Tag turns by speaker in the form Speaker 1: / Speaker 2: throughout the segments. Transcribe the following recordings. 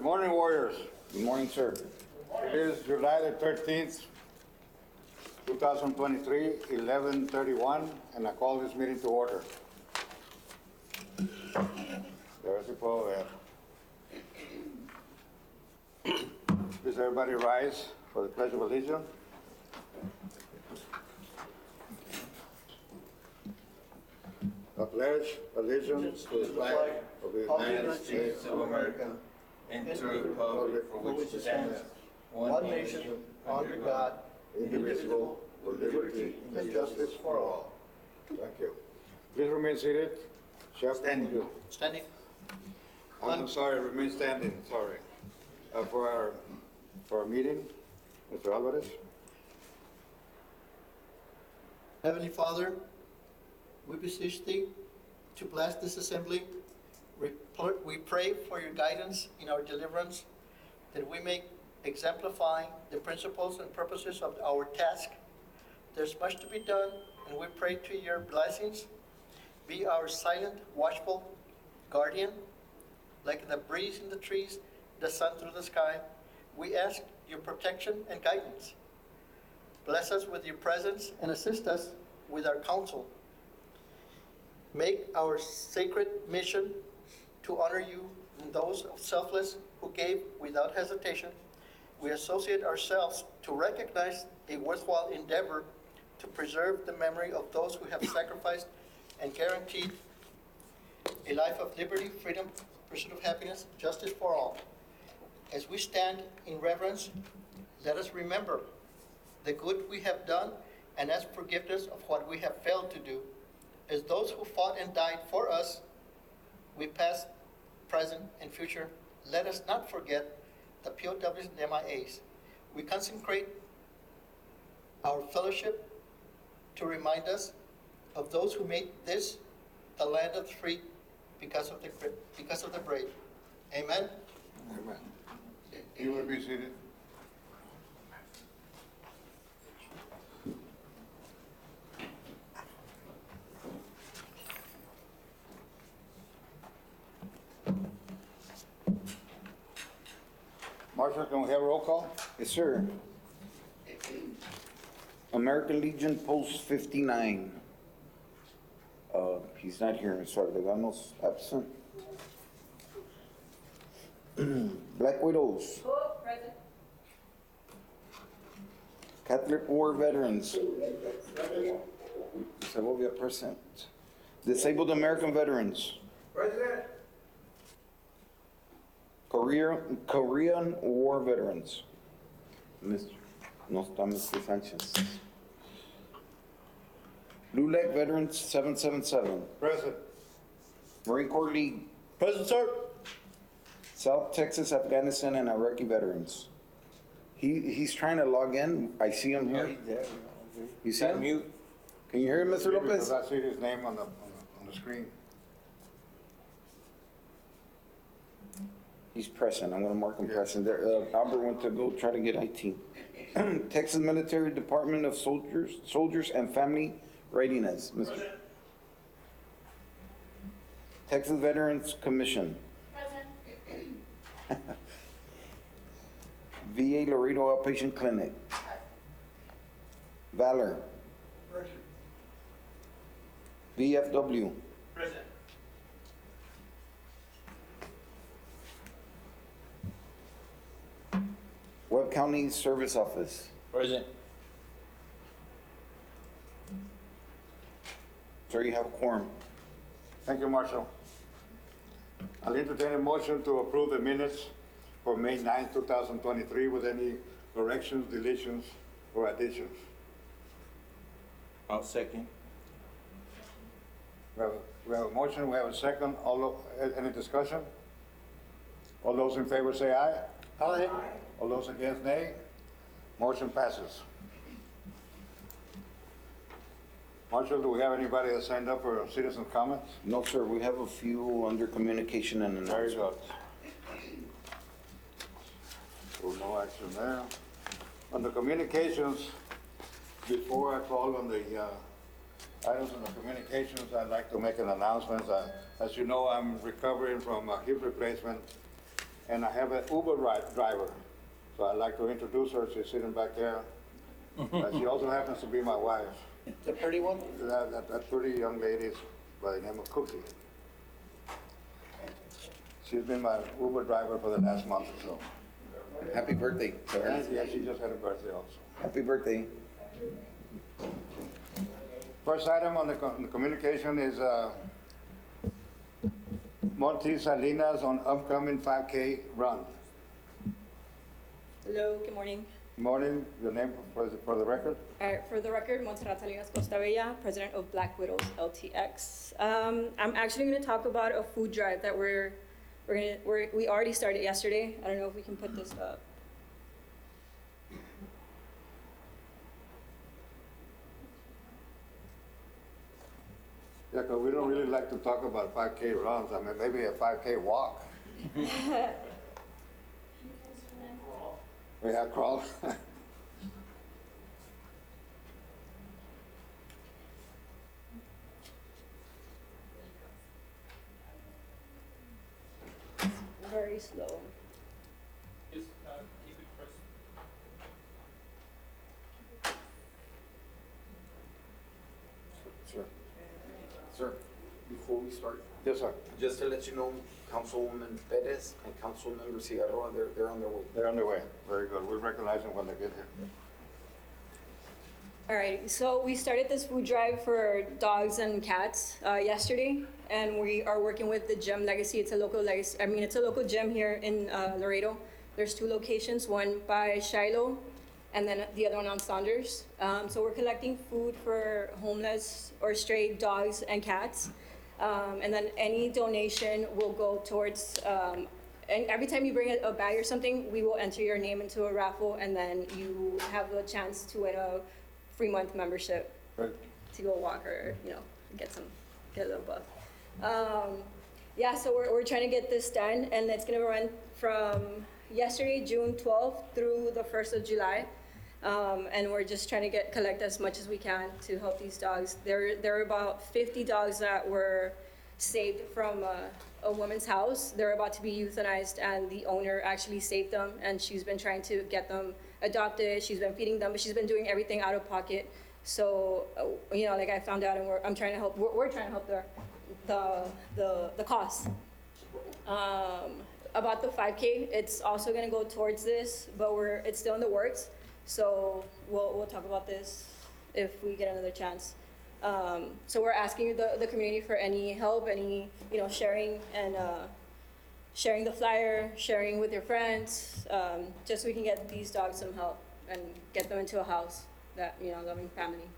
Speaker 1: morning, Warriors.
Speaker 2: Good morning, sir.
Speaker 1: It is July the 13th, 2023, 11:31, and I call this meeting to order. There's the puedo ver. Please everybody rise for the Pledge of Allegiance. I pledge allegiance to the flag of the United States of America
Speaker 3: and to the republic for which it stands, one nation, under God, indivisible, with liberty and justice for all.
Speaker 1: Thank you. Please remain seated. Chef,
Speaker 3: Standing.
Speaker 4: Standing.
Speaker 1: I'm sorry, remain standing, sorry. For our meeting, Mr. Alvarez.
Speaker 4: Heavenly Father, we beseech Thee to bless this assembly. We pray for your guidance in our deliverance, that we may exemplify the principles and purposes of our task. There's much to be done, and we pray to your blessings. Be our silent, watchful guardian, like the breeze in the trees, the sun through the sky. We ask your protection and guidance. Bless us with your presence and assist us with our counsel. Make our sacred mission to honor you and those selfless who gave without hesitation. We associate ourselves to recognize a worthwhile endeavor to preserve the memory of those who have sacrificed and guaranteed a life of liberty, freedom, pursuit of happiness, justice for all. As we stand in reverence, let us remember the good we have done and ask forgiveness of what we have failed to do. As those who fought and died for us, we past, present, and future, let us not forget the POWs and MIAs. We consecrate our fellowship to remind us of those who made this the land of the free because of the brave. Amen.
Speaker 1: Amen. You will be seated. Marshall, can we have a roll call?
Speaker 2: Yes, sir. American Legion Post 59. He's not here, Mr. Leganos absent. Black Widows.
Speaker 5: Present.
Speaker 2: Catholic War Veterans. Segovia present. Disabled American Veterans.
Speaker 3: President.
Speaker 2: Korean War Veterans. No está Mr. Sanchez. LULAC Veterans 777.
Speaker 1: Present.
Speaker 2: Marine Corps League.
Speaker 4: Present, sir.
Speaker 2: South Texas, Afghanistan, and Iraqi veterans. He's trying to log in. I see him here. You see him?
Speaker 3: Mute.
Speaker 2: Can you hear him, Mr.
Speaker 1: Because
Speaker 2: Lopez?
Speaker 1: I see his name on the screen.
Speaker 2: He's present. I'm gonna mark him present there. Albert went to go try to get IT. Texas Military Department of Soldiers and Family Readiness. Mr. Texas Veterans Commission.
Speaker 5: Present.
Speaker 2: VA Laredo Outpatient Clinic. Valor. VFW.
Speaker 4: Present.
Speaker 2: Webb County Service Office.
Speaker 3: President.
Speaker 2: Sir, you have a quorum.
Speaker 1: Thank you, Marshall. I'll entertain a motion to approve the minutes for May 9, 2023 with any corrections, deletions, or additions.
Speaker 3: I'll second.
Speaker 1: We have a motion, we have a second. Any discussion? All those in favor say aye.
Speaker 4: Aye.
Speaker 1: All those against, nay. Motion passes. Marshall, do we have anybody that signed up for citizen comments?
Speaker 2: No, sir, we have a few under communication and
Speaker 1: Very
Speaker 2: announcement.
Speaker 1: good. So no action there. Under communications, before I call on the items on the communications, I'd like to make an announcement. As you know, I'm recovering from a hip replacement, and I have an Uber driver. So I'd like to introduce her. She's sitting back there. She also happens to be my wife.
Speaker 4: The pretty one?
Speaker 1: That pretty young lady is by the name of Cookie. She's been my Uber driver for the last month or so.
Speaker 2: Happy birthday, sir.
Speaker 1: And yeah, she just had a birthday also.
Speaker 2: Happy birthday.
Speaker 1: First item on the communication is Monte Salinas on upcoming 5K run.
Speaker 5: Hello, good morning.
Speaker 1: Morning, your name for the record?
Speaker 5: For the record, Montserrat Salinas Costa Bella, president of Black Widows LTX. I'm actually going to talk about a food drive that we already started yesterday. I don't know if we can put this up.
Speaker 1: Yeah, because we don't really like to talk about 5K runs. I mean, maybe a 5K walk. We have crawl.
Speaker 5: Very slow.
Speaker 6: Just keep it crisp.
Speaker 1: Sure.
Speaker 2: Sir, before we start,
Speaker 1: Yes, sir.
Speaker 2: just to let you know, Councilwoman Perez and Councilmember Cigarroa, they're on their way.
Speaker 1: They're on their way. Very good. We'll recognize them when they get here.
Speaker 5: All right, so we started this food drive for dogs and cats yesterday, and we are working with the Gym Legacy. It's a local legacy. I mean, it's a local gym here in Laredo. There's 2 locations, one by Shiloh, and then the other one on Saunders. So we're collecting food for homeless or stray dogs and cats, and then any donation will go towards. And every time you bring a bag or something, we will enter your name into a raffle, and then you have the chance to win a free month membership
Speaker 1: Right.
Speaker 5: to go walk or, get a little buff. Yeah, so we're trying to get this done, and it's gonna run from yesterday, June 12th, through the 1st of July. And we're just trying to collect as much as we can to help these dogs. There are about 50 dogs that were saved from a woman's house. They're about to be euthanized, and the owner actually saved them, and she's been trying to get them adopted. She's been feeding them, but she's been doing everything out of pocket. So, like I found out, and we're trying to help. We're trying to help the cost. About the 5K, it's also going to go towards this, but it's still in the works. So we'll talk about this if we get another chance. So we're asking the community for any help, any sharing and sharing the flyer, sharing with your friends, just so we can get these dogs some help and get them into a house that loving family.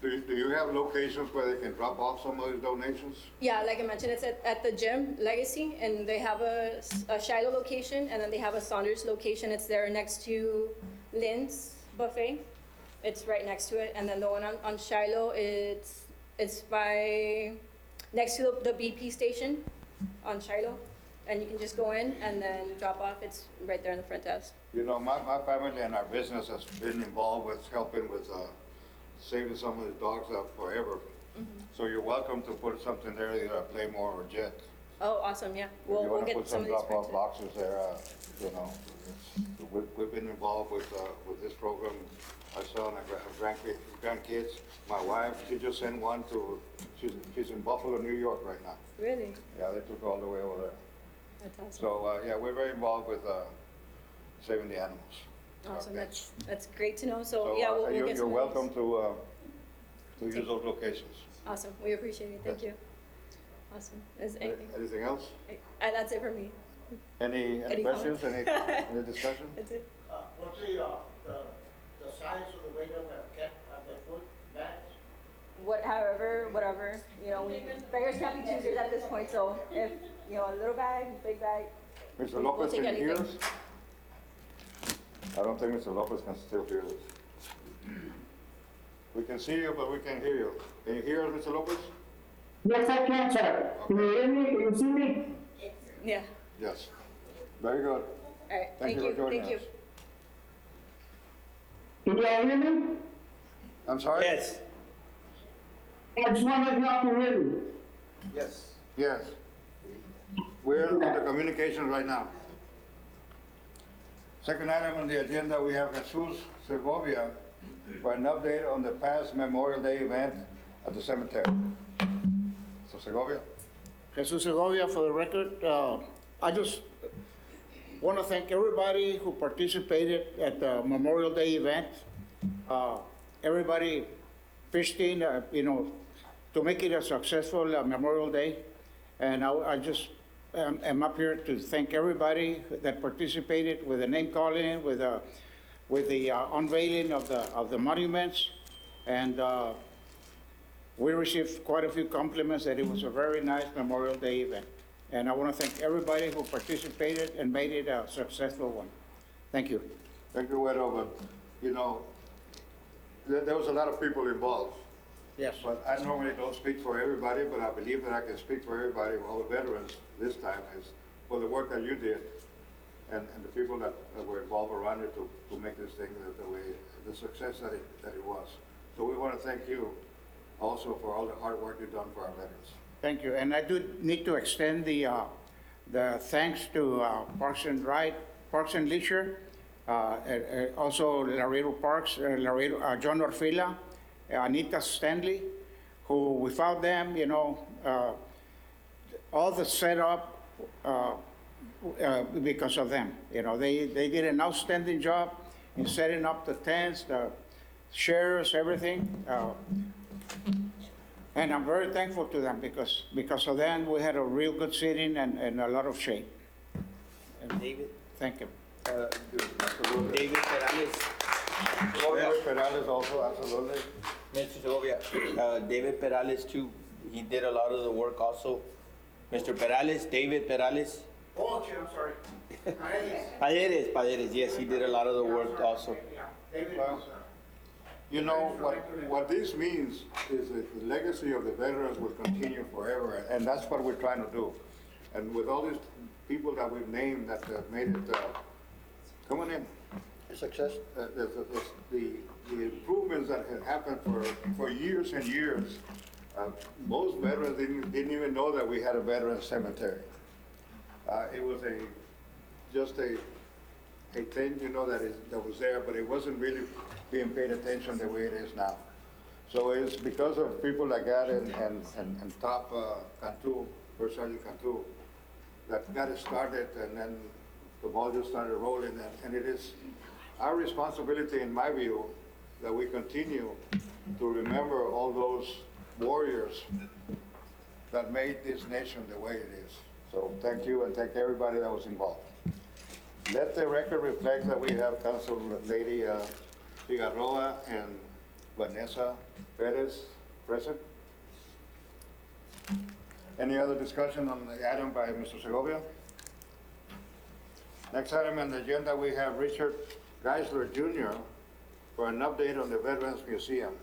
Speaker 1: Do you have locations where they can drop off some of these donations?
Speaker 5: Yeah, like I mentioned, it's at the Gym Legacy, and they have a Shiloh location, and then they have a Saunders location. It's there next to Lynn's Buffet. It's right next to it. And then the one on Shiloh, it's by next to the BP station on Shiloh. And you can just go in and then drop off. It's right there in the front desk.
Speaker 1: My family and our business has been involved with helping with saving some of the dogs up forever. So you're welcome to put something there, either a Playmore or Jet.
Speaker 5: Oh, awesome, yeah.
Speaker 1: If you
Speaker 5: We'll
Speaker 1: want to
Speaker 5: get
Speaker 1: put
Speaker 5: some
Speaker 1: some
Speaker 5: of these
Speaker 1: drop-off
Speaker 5: printed.
Speaker 1: boxes there, we've been involved with this program. My son and grandkids. My wife, she just sent one she's in Buffalo, New York right now.
Speaker 5: Really?
Speaker 1: Yeah, they took her all the way over there.
Speaker 5: That's awesome.
Speaker 1: So, yeah, we're very involved with saving the animals.
Speaker 5: Awesome,
Speaker 1: Okay.
Speaker 5: that's great to know. So,
Speaker 1: So
Speaker 5: yeah, we'll get
Speaker 1: you're
Speaker 5: some of
Speaker 1: welcome
Speaker 5: these.
Speaker 1: to use those locations.
Speaker 5: Awesome, we appreciate it. Thank you. Awesome. Is anything?
Speaker 1: Anything else?
Speaker 5: That's it for me.
Speaker 1: Any
Speaker 5: Any
Speaker 1: questions,
Speaker 5: comments?
Speaker 1: any discussion?
Speaker 5: That's it.
Speaker 3: What's the size of the weight of the food bags?
Speaker 5: Whatever, beggars can't be choosers at this point, so if, a little bag, big bag.
Speaker 1: Mr.
Speaker 5: We'll
Speaker 1: Lopez,
Speaker 5: take
Speaker 1: can you hear us?
Speaker 5: anything.
Speaker 1: I don't think Mr. Lopez can still hear us. We can see you, but we can't hear you. Can you hear us, Mr. Lopez?
Speaker 7: Yes, I can, sir. Can you hear me? Can you see me?
Speaker 5: Yeah,
Speaker 1: Yes. Very good.
Speaker 5: all right,
Speaker 1: Thank you for joining
Speaker 5: thank you.
Speaker 1: us.
Speaker 7: Can you all hear me?
Speaker 1: I'm sorry?
Speaker 2: Yes.
Speaker 7: I just wanted to know if you hear me.
Speaker 2: Yes.
Speaker 1: Yes. We're on the communication right now. Second item on the agenda, we have Jesus Segovia for an update on the past Memorial Day event at the cemetery. So Segovia?
Speaker 8: Jesus Segovia, for the record, I just want to thank everybody who participated at the Memorial Day event. Everybody pitched in, to make it a successful Memorial Day. And I just am up here to thank everybody that participated with the name calling, with the unveiling of the monuments. And we received quite a few compliments that it was a very nice Memorial Day event. And I want to thank everybody who participated and made it a successful one. Thank you.
Speaker 1: Thank you, Wedo, but, there was a lot of people involved.
Speaker 8: Yes.
Speaker 1: But I normally don't speak for everybody, but I believe that I can speak for everybody, all the veterans this time, is for the work that you did and the people that were involved around it to make this thing the success that it was. So we want to thank you also for all the hard work you've done for our veterans.
Speaker 8: Thank you. And I do need to extend the thanks to Parks and Leisure, also Laredo Parks, John Orfila, Anita Stanley, who without them, all the setup because of them. They did an outstanding job in setting up the tents, the chairs, everything. And I'm very thankful to them because of them we had a real good sitting and a lot of shade. And
Speaker 9: David?
Speaker 8: thank you.
Speaker 9: David Perales.
Speaker 1: David Perales also, absolutely.
Speaker 9: Mr. Segovia, David Perales too, he did a lot of the work also. Mr. Perales, David Perales.
Speaker 8: Oh, okay, I'm sorry.
Speaker 9: Paredes, yes, he did a lot of the work also.
Speaker 8: David.
Speaker 1: What this means is that the legacy of the veterans will continue forever, and that's what we're trying to do. And with all these people that we've named that made it, come on in.
Speaker 3: Success.
Speaker 1: The improvements that had happened for years and years, most veterans didn't even know that we had a veterans cemetery. It was just a thing, that was there, but it wasn't really being paid attention the way it is now. So it's because of people like that and Top Cantu, First Sergeant Cantu, that got it started, and then the ball just started rolling, and it is our responsibility, in my view, that we continue to remember all those warriors that made this nation the way it is. So thank you, and thank everybody that was involved. Let the record reflect that we have Council Lady Figueroa and Vanessa Perez present. Any other discussion on the item by Mr. Segovia? Next item on the agenda, we have Richard Geisler Jr. for an update on the Veterans Museum.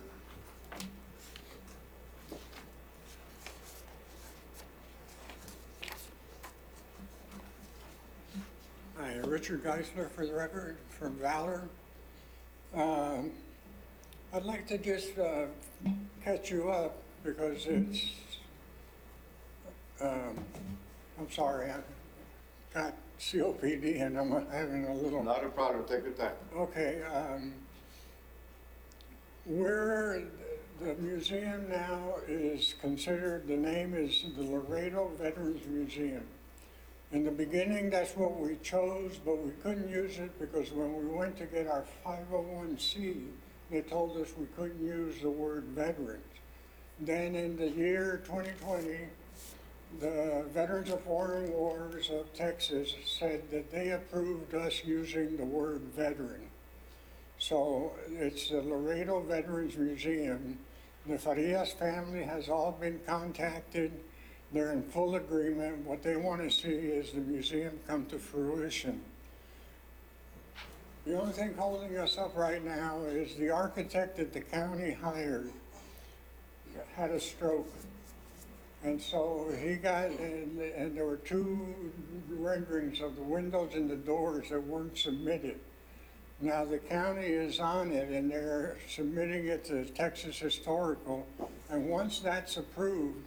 Speaker 10: Hi, Richard Geisler for the record, from Valor. I'd like to just catch you up because it's, I'm sorry, I've got COPD and I'm having a little...
Speaker 1: Not a problem, take your time.
Speaker 10: Okay, where the museum now is considered, the name is the Laredo Veterans Museum. In the beginning, that's what we chose, but we couldn't use it because when we went to get our 501c, they told us we couldn't use the word veterans. Then in the year 2020, the Veterans of Foreign Wars of Texas said that they approved us using the word veteran. So it's the Laredo Veterans Museum. The Farias family has all been contacted. They're in full agreement. What they want to see is the museum come to fruition. The only thing holding us up right now is the architect that the county hired had a stroke. And so he got, and there were 2 renderings of the windows and the doors that weren't submitted. Now the county is on it and they're submitting it to Texas Historical. And once that's approved,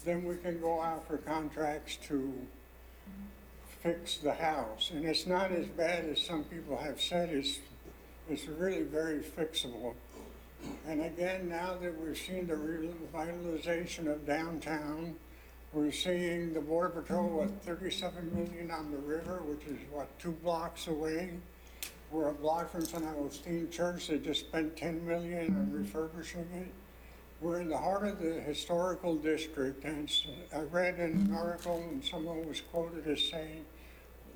Speaker 10: then we can go out for contracts to fix the house. And it's not as bad as some people have said. It's really very fixable. And again, now that we've seen the revitalization of downtown, we're seeing the Border Patrol with 37 million on the river, which is what, 2 blocks away. We're a block from San Agustin Church. They just spent 10 million on refurbishing it. We're in the heart of the historical district, and I read in an article and someone was quoted as saying,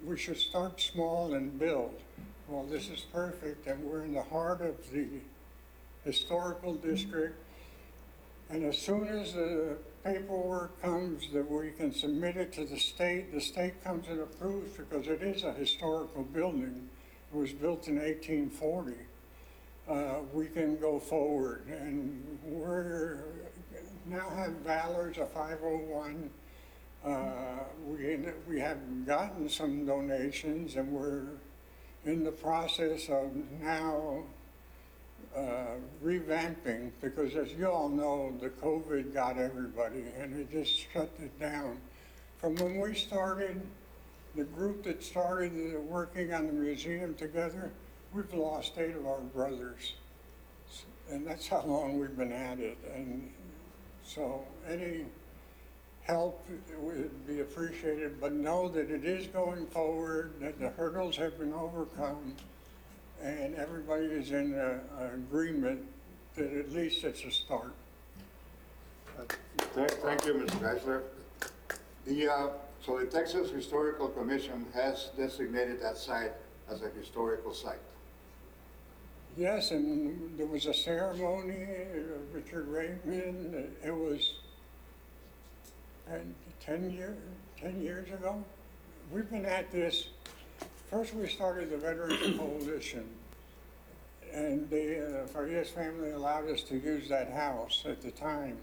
Speaker 10: we should start small and build. Well, this is perfect, and we're in the heart of the historical district. And as soon as the paperwork comes that we can submit it to the state comes and approves, because it is a historical building. It was built in 1840. We can go forward, and we're now have Valor's a 501. We have gotten some donations, and we're in the process of now revamping, because as you all know, the COVID got everybody and it just shut it down. From when we started, the group that started working on the museum together, we've lost 8 of our brothers. And that's how long we've been at it. And so any help would be appreciated, but know that it is going forward, that the hurdles have been overcome, and everybody is in agreement that at least it's a start.
Speaker 1: Thank you, Mr. Geisler. So the Texas Historical Commission has designated that site as a historical site.
Speaker 10: Yes, and there was a ceremony, Richard Raymond, it was 10 years ago. We've been at this. First, we started the Veterans Coalition, and the Farias family allowed us to use that house at the time.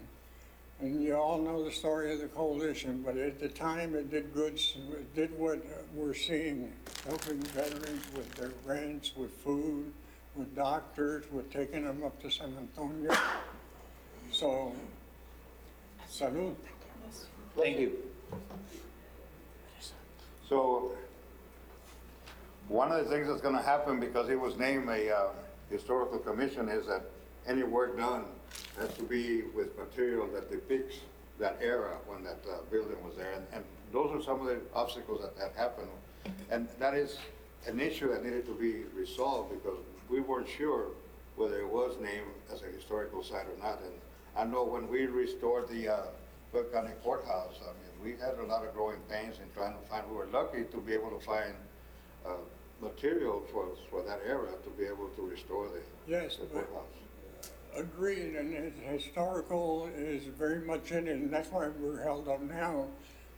Speaker 10: And you all know the story of the coalition, but at the time it did good, it did what we're seeing, helping veterans with their rents, with food, with doctors, with taking them up to San Antonio. So, salud.
Speaker 9: Thank you.
Speaker 1: So one of the things that's going to happen, because it was named a historical commission, is that any work done has to be with material that depicts that era when that building was there. And those are some of the obstacles that happened. And that is an issue that needed to be resolved, because we weren't sure whether it was named as a historical site or not. And I know when we restored the Cook County Courthouse, I mean, we had a lot of growing pains in trying to find, we were lucky to be able to find material for that era to be able to restore the courthouse.
Speaker 10: Agreed, and historical is very much in it, and that's why we're held up now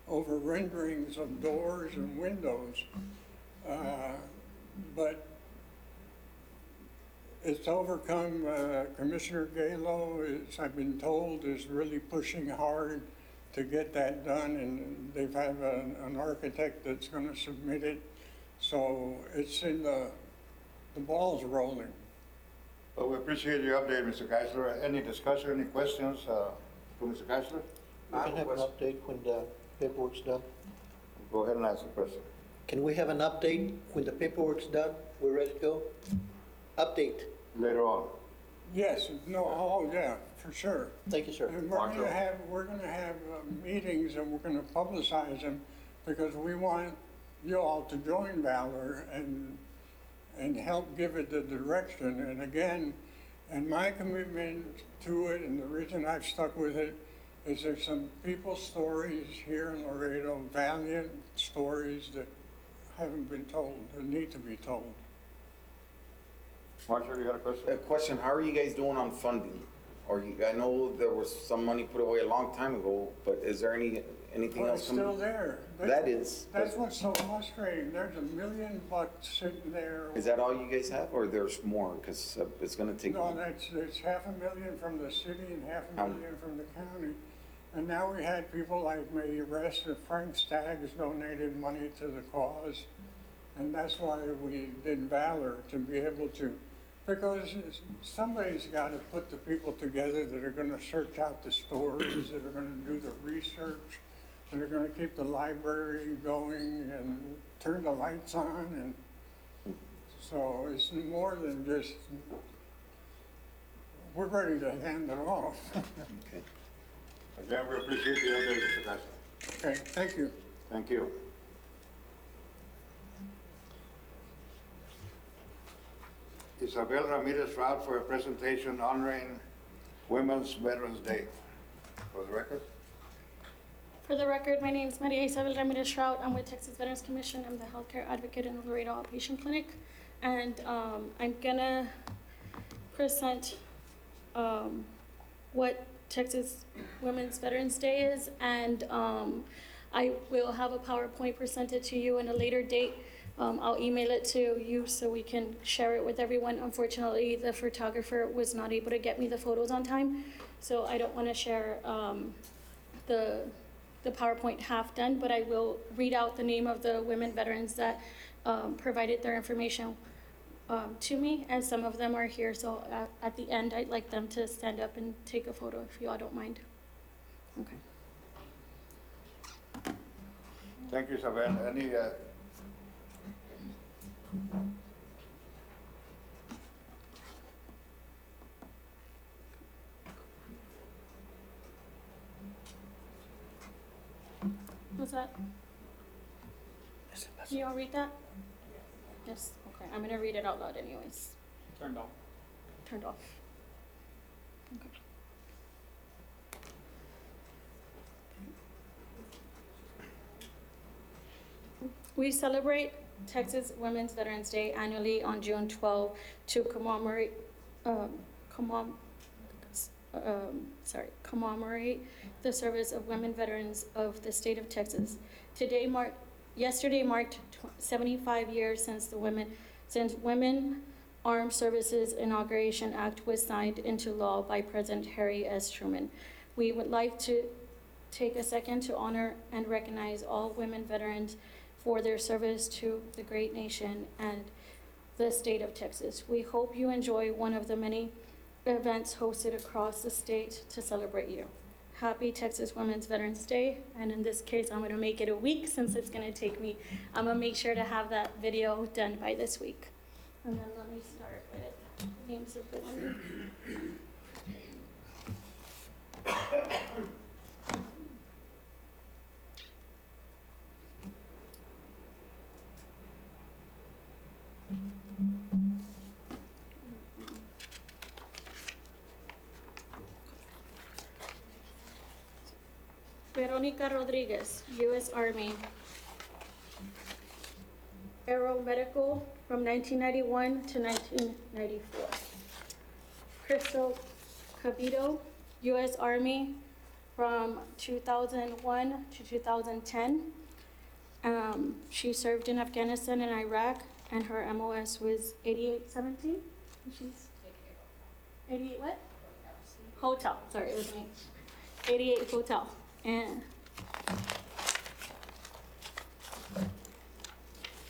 Speaker 10: over renderings of doors and windows. But it's overcome. Commissioner Galo, I've been told, is really pushing hard to get that done, and they've had an architect that's going to submit it. So it's in the ball's rolling.
Speaker 1: Well, we appreciate your update, Mr. Geisler. Any discussion, any questions for Mr. Geisler?
Speaker 3: We can have an update when the paperwork's done.
Speaker 1: Go ahead and ask the question.
Speaker 4: Can we have an update when the paperwork's done? We're ready to go? Update.
Speaker 1: Later on.
Speaker 10: Yes, no, oh yeah, for sure.
Speaker 4: Thank you, sir.
Speaker 10: And we're gonna have meetings, and we're gonna publicize them, because we want you all to join Valor and help give it the direction. And again, and my commitment to it, and the reason I've stuck with it, is there's some people's stories here in Laredo, valiant stories that haven't been told, that need to be told.
Speaker 1: Marshall, you got a question?
Speaker 2: A question, how are you guys doing on funding? I know there was some money put away a long time ago, but is there anything
Speaker 10: Well,
Speaker 2: else
Speaker 10: it's
Speaker 2: coming?
Speaker 10: still there. That's what's so frustrating. There's $1 million sitting there.
Speaker 2: Is that all you guys have, or there's more? Because it's gonna take.
Speaker 10: No, it's $500,000 from the city and $500,000 from the county. And now we had people like May Rest and Frank Staggs donated money to the cause. And that's why we did Valor, to be able to, because somebody's got to put the people together that are going to search out the stories, that are going to do the research, they're gonna keep the library going and turn the lights on, and so it's more than just, we're ready to hand it off.
Speaker 2: Okay.
Speaker 1: Again, we appreciate the update, Mr. Garcia.
Speaker 10: Okay, thank you.
Speaker 1: Thank you. Isabel Ramirez Trout for a presentation honoring Women's Veterans Day. For the record?
Speaker 11: For the record, my name is Maria Isabel Ramirez Shrout. I'm with Texas Veterans Commission. I'm the healthcare advocate in the Laredo Outpatient Clinic. And I'm gonna present what Texas Women's Veterans Day is. And I will have a PowerPoint presented to you in a later date. I'll email it to you so we can share it with everyone. Unfortunately, the photographer was not able to get me the photos on time. So I don't wanna share the PowerPoint half done, but I will read out the name of the women veterans that provided their information to me, and some of them are here, so at the end, I'd like them to stand up and take a photo, if you all don't mind. Okay.
Speaker 1: Thank you, Isabel. Any,
Speaker 11: What's that? Can you all read that? Yes, okay, I'm gonna read it out loud anyways.
Speaker 6: Turned off.
Speaker 11: Turned off. Okay. We celebrate Texas Women's Veterans Day annually on June 12 to commemorate the service of women veterans of the state of Texas. Yesterday marked 75 years since Women Armed Services Inauguration Act was signed into law by President Harry S. Truman. We would like to take a second to honor and recognize all women veterans for their service to the great nation and the state of Texas. We hope you enjoy one of the many events hosted across the state to celebrate you. Happy Texas Women's Veterans Day, and in this case, I'm gonna make it a week since it's gonna take me, I'm gonna make sure to have that video done by this week. And then let me start with names of the women. Veronica Rodriguez, U.S. Army. Aeromedical from 1991 to 1994. Crystal Cabito, U.S. Army from 2001 to 2010. She served in Afghanistan and Iraq, and her MOS was 8817. She's 88 what? Hotel, sorry, it was me. 88 Hotel. And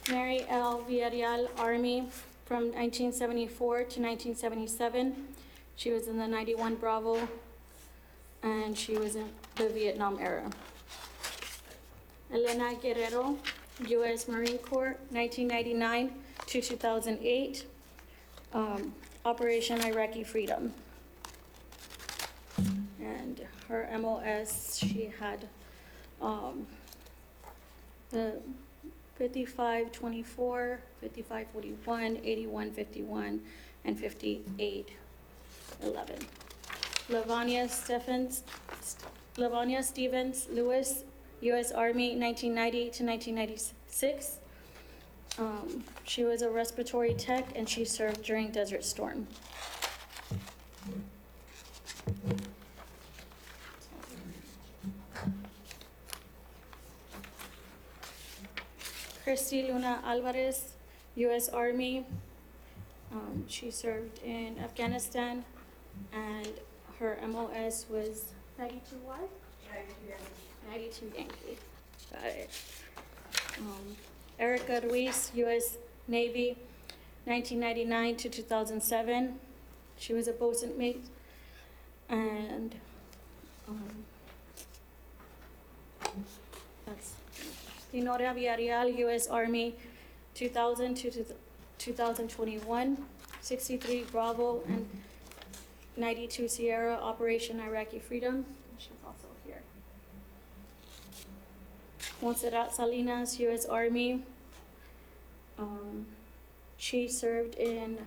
Speaker 11: Mary L. Villarreal, Army from 1974 to 1977. She was in the 91 Bravo, and she was in the Vietnam era. Elena Guerrero, U.S. Marine Corps, 1999 to 2008. Operation Iraqi Freedom. And her MOS, she had the 5524, 5541, 8151, and 5811. Lavanya Stevens Lewis, U.S. Army, 1990 to 1996. She was a respiratory tech, and she served during Desert Storm. Christy Luna Alvarez, U.S. Army. She served in Afghanistan, and her MOS was 92Y? 92 Yankee. Got it. Erica Ruiz, U.S. Navy, 1999 to 2007. She was a bosun mate, and Dinora Villarreal, U.S. Army, 2000 to 2021, 63 Bravo and 92 Sierra, Operation Iraqi Freedom. She's also here. Montserrat Salinas, U.S. Army. She served in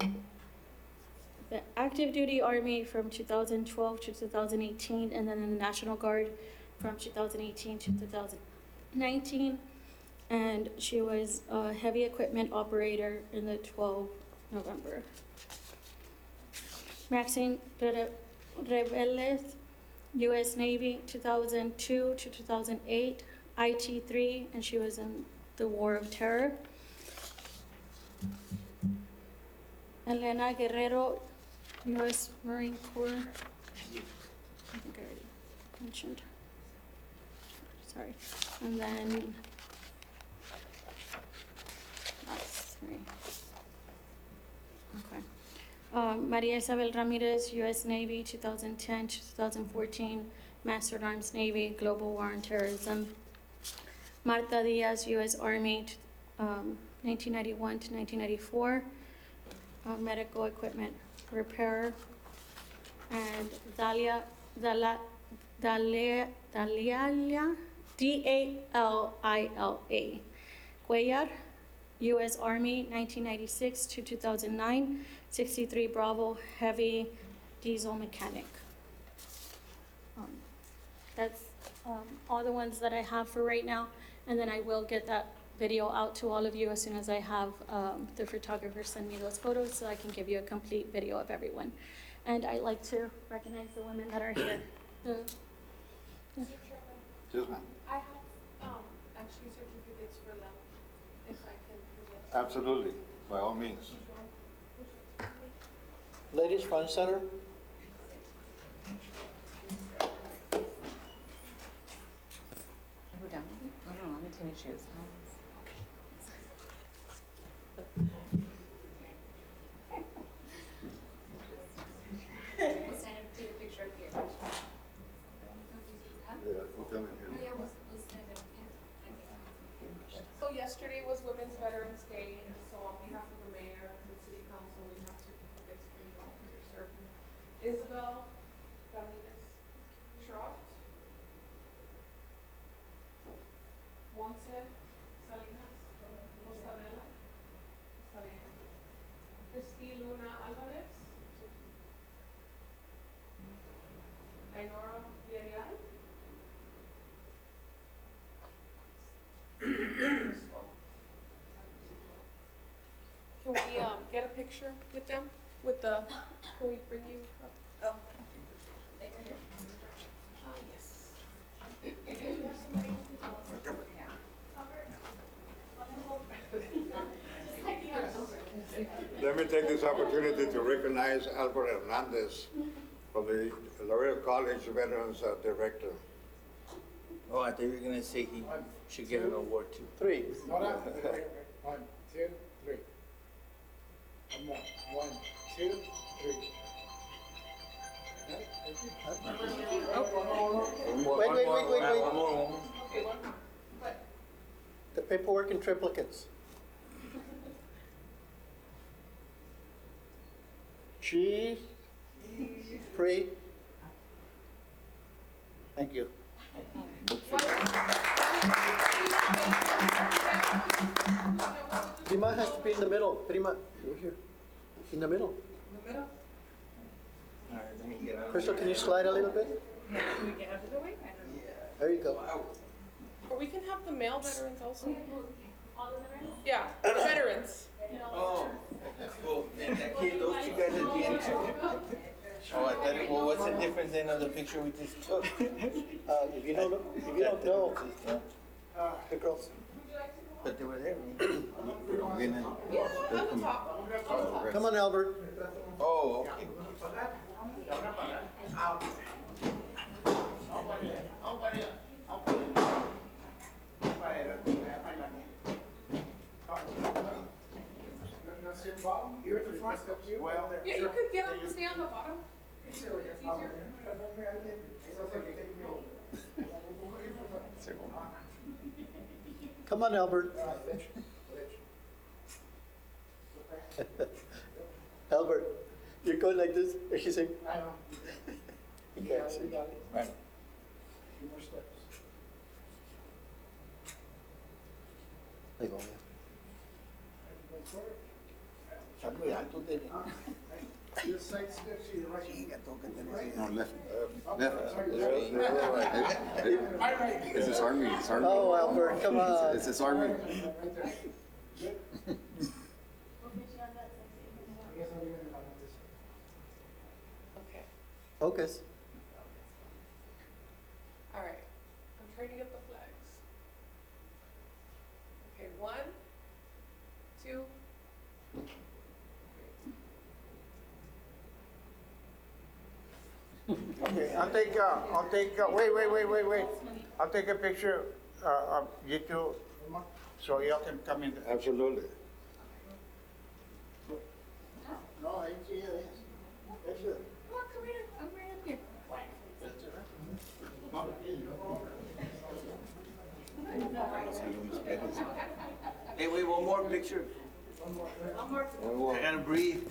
Speaker 11: the active duty Army from 2012 to 2018, and then in the National Guard from 2018 to 2019. And she was a heavy equipment operator in the 12 November. Maxine Reveles, U.S. Navy, 2002 to 2008, IT-3, and she was in the War of Terror. Elena Guerrero, U.S. Marine Corps. I think I already mentioned. Sorry. And then that's 3. Okay. Maria Isabel Ramirez, U.S. Navy, 2010 to 2014, Master at Arms Navy, Global War on Terrorism. Marta Diaz, U.S. Army, 1991 to 1994, medical equipment repairer. And Dalia Dalila, D-A-L-I-L-A, Cuellar, U.S. Army, 1996 to 2009, 63 Bravo, heavy diesel mechanic. That's all the ones that I have for right now, and then I will get that video out to all of you as soon as I have the photographer send me those photos so I can give you a complete video of everyone. And I'd like to recognize the women that are here.
Speaker 1: Yes, ma'am.
Speaker 12: I have actually certificates for them, if I can present.
Speaker 1: Absolutely, by all means.
Speaker 4: Ladies Front Center.
Speaker 13: We're done. I don't know, I'm in tennis shoes.
Speaker 12: We'll stand and take a picture up here.
Speaker 1: Yeah, we'll come in here.
Speaker 12: We'll stand up here. So yesterday was Women's Veterans Day, and so on behalf of the mayor and the city council, we have certificates for you all for your service. Isabel Ramirez Schrodt. Montse Salinas Mosabela. Cristi Luna Alvarez. Ainora Villarreal. Can we get a picture with them? With the, can we bring you up? Oh.
Speaker 1: Let me take this opportunity to recognize Albert Hernandez from the Laredo College Veterans Director.
Speaker 9: Oh, I thought you were gonna say he should get an award too.
Speaker 4: 3.
Speaker 8: 1, 2, 3. 1, 2, 3.
Speaker 4: Wait. The paperwork in triplicates. She, free. Thank you. Prima has to be in the middle. Prima, you're here. In the middle.
Speaker 9: All right, let me get out.
Speaker 4: Crystal, can you slide a little bit?
Speaker 12: Can we get out of the way?
Speaker 4: There you go.
Speaker 12: Or we can have the male veterans also. All the veterans? Yeah, the veterans.
Speaker 9: Oh, cool. In that case, those two guys would be in there. Oh, I thought it, well, what's the difference then of the picture we just took?
Speaker 4: If you don't know, the girls.
Speaker 9: But they were there.
Speaker 4: Come on, Albert.
Speaker 9: Oh, okay.
Speaker 8: You're at the front. Well,
Speaker 12: Yeah, you could get up and stay on the bottom. It's easier.
Speaker 4: Come Come on, Albert. Albert, you're going like this? Or she's saying? I know. You can't see.
Speaker 9: Right.
Speaker 4: Ahí va. Está muy alto, nene.
Speaker 2: No, left. It's this army, it's army.
Speaker 4: Oh, Albert, come on.
Speaker 2: It's this army.
Speaker 12: Okay,
Speaker 4: Focus.
Speaker 12: all right. I'm trying to get the flags. Okay, 1, 2.
Speaker 8: Okay, wait. I'll take a picture of you two, so y'all can come in.
Speaker 1: Absolutely.
Speaker 4: No, ahí sí es. Eso.
Speaker 11: Oh, come here, I'm right up here.
Speaker 9: Hey, wait, one more picture. I gotta breathe.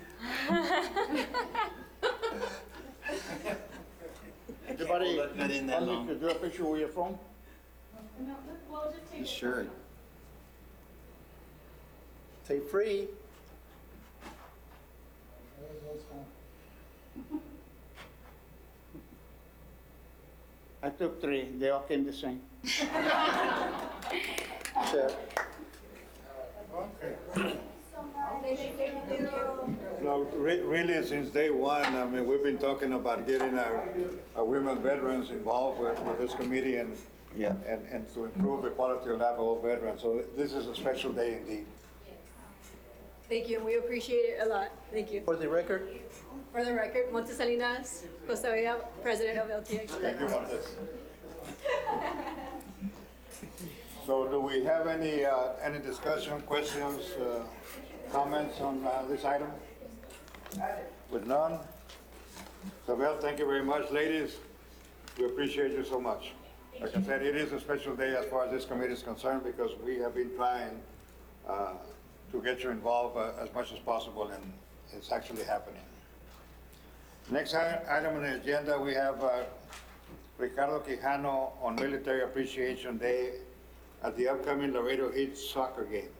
Speaker 8: Everybody,
Speaker 9: Not in that long.
Speaker 8: to do a picture with your phone?
Speaker 11: No, we'll just take
Speaker 2: He should.
Speaker 4: Say free.
Speaker 8: I took 3, they all came the same.
Speaker 4: Sure.
Speaker 1: No, really, since day one, I mean, we've been talking about getting our women veterans involved with this committee and,
Speaker 2: Yeah.
Speaker 1: and to improve the quality of life of all veterans. So this is a special day indeed.
Speaker 5: Thank you, and we appreciate it a lot. Thank you.
Speaker 4: For the record,
Speaker 5: For the record, Montes Salinas, Costa Bella, President of LTX.
Speaker 1: Thank you, Montes. So do we have any discussion, questions, comments on this item? With none? Isabel, thank you very much. Ladies, we appreciate you so much. Like I said, it is a special day as far as this committee is concerned because we have been trying to get you involved as much as possible, and it's actually happening. Next item on the agenda, we have Ricardo Quijano on Military Appreciation Day at the upcoming Laredo Heat soccer game.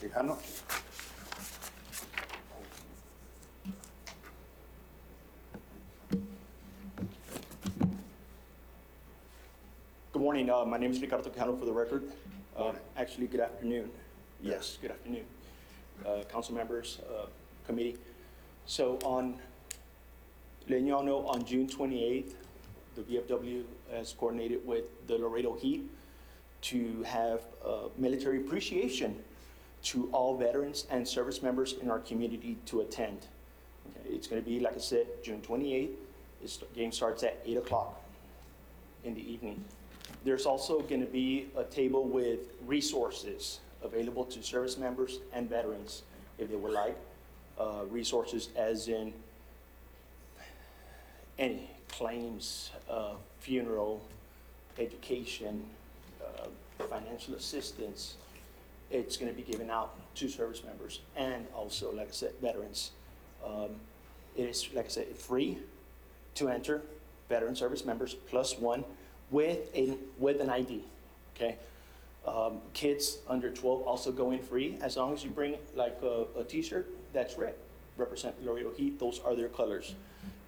Speaker 1: Quijano?
Speaker 14: Good morning. My name is Ricardo Quijano for the record. Actually, good afternoon. Yes, good afternoon. Council members, committee. So letting y'all know, on June 28th, the VFW has coordinated with the Laredo Heat to have military appreciation to all veterans and service members in our community to attend. Okay, it's going to be, like I said, June 28th. The game starts at 8 o'clock in the evening. There's also going to be a table with resources available to service members and veterans if they would like. Resources as in any claims, funeral, education, financial assistance. It's going to be given out to service members and also, like I said, veterans. It is, like I said, free to enter, veteran service members +1 with an ID, okay? Kids under 12 also go in free as long as you bring like a t-shirt that's red, represent Laredo Heat, those are their colors.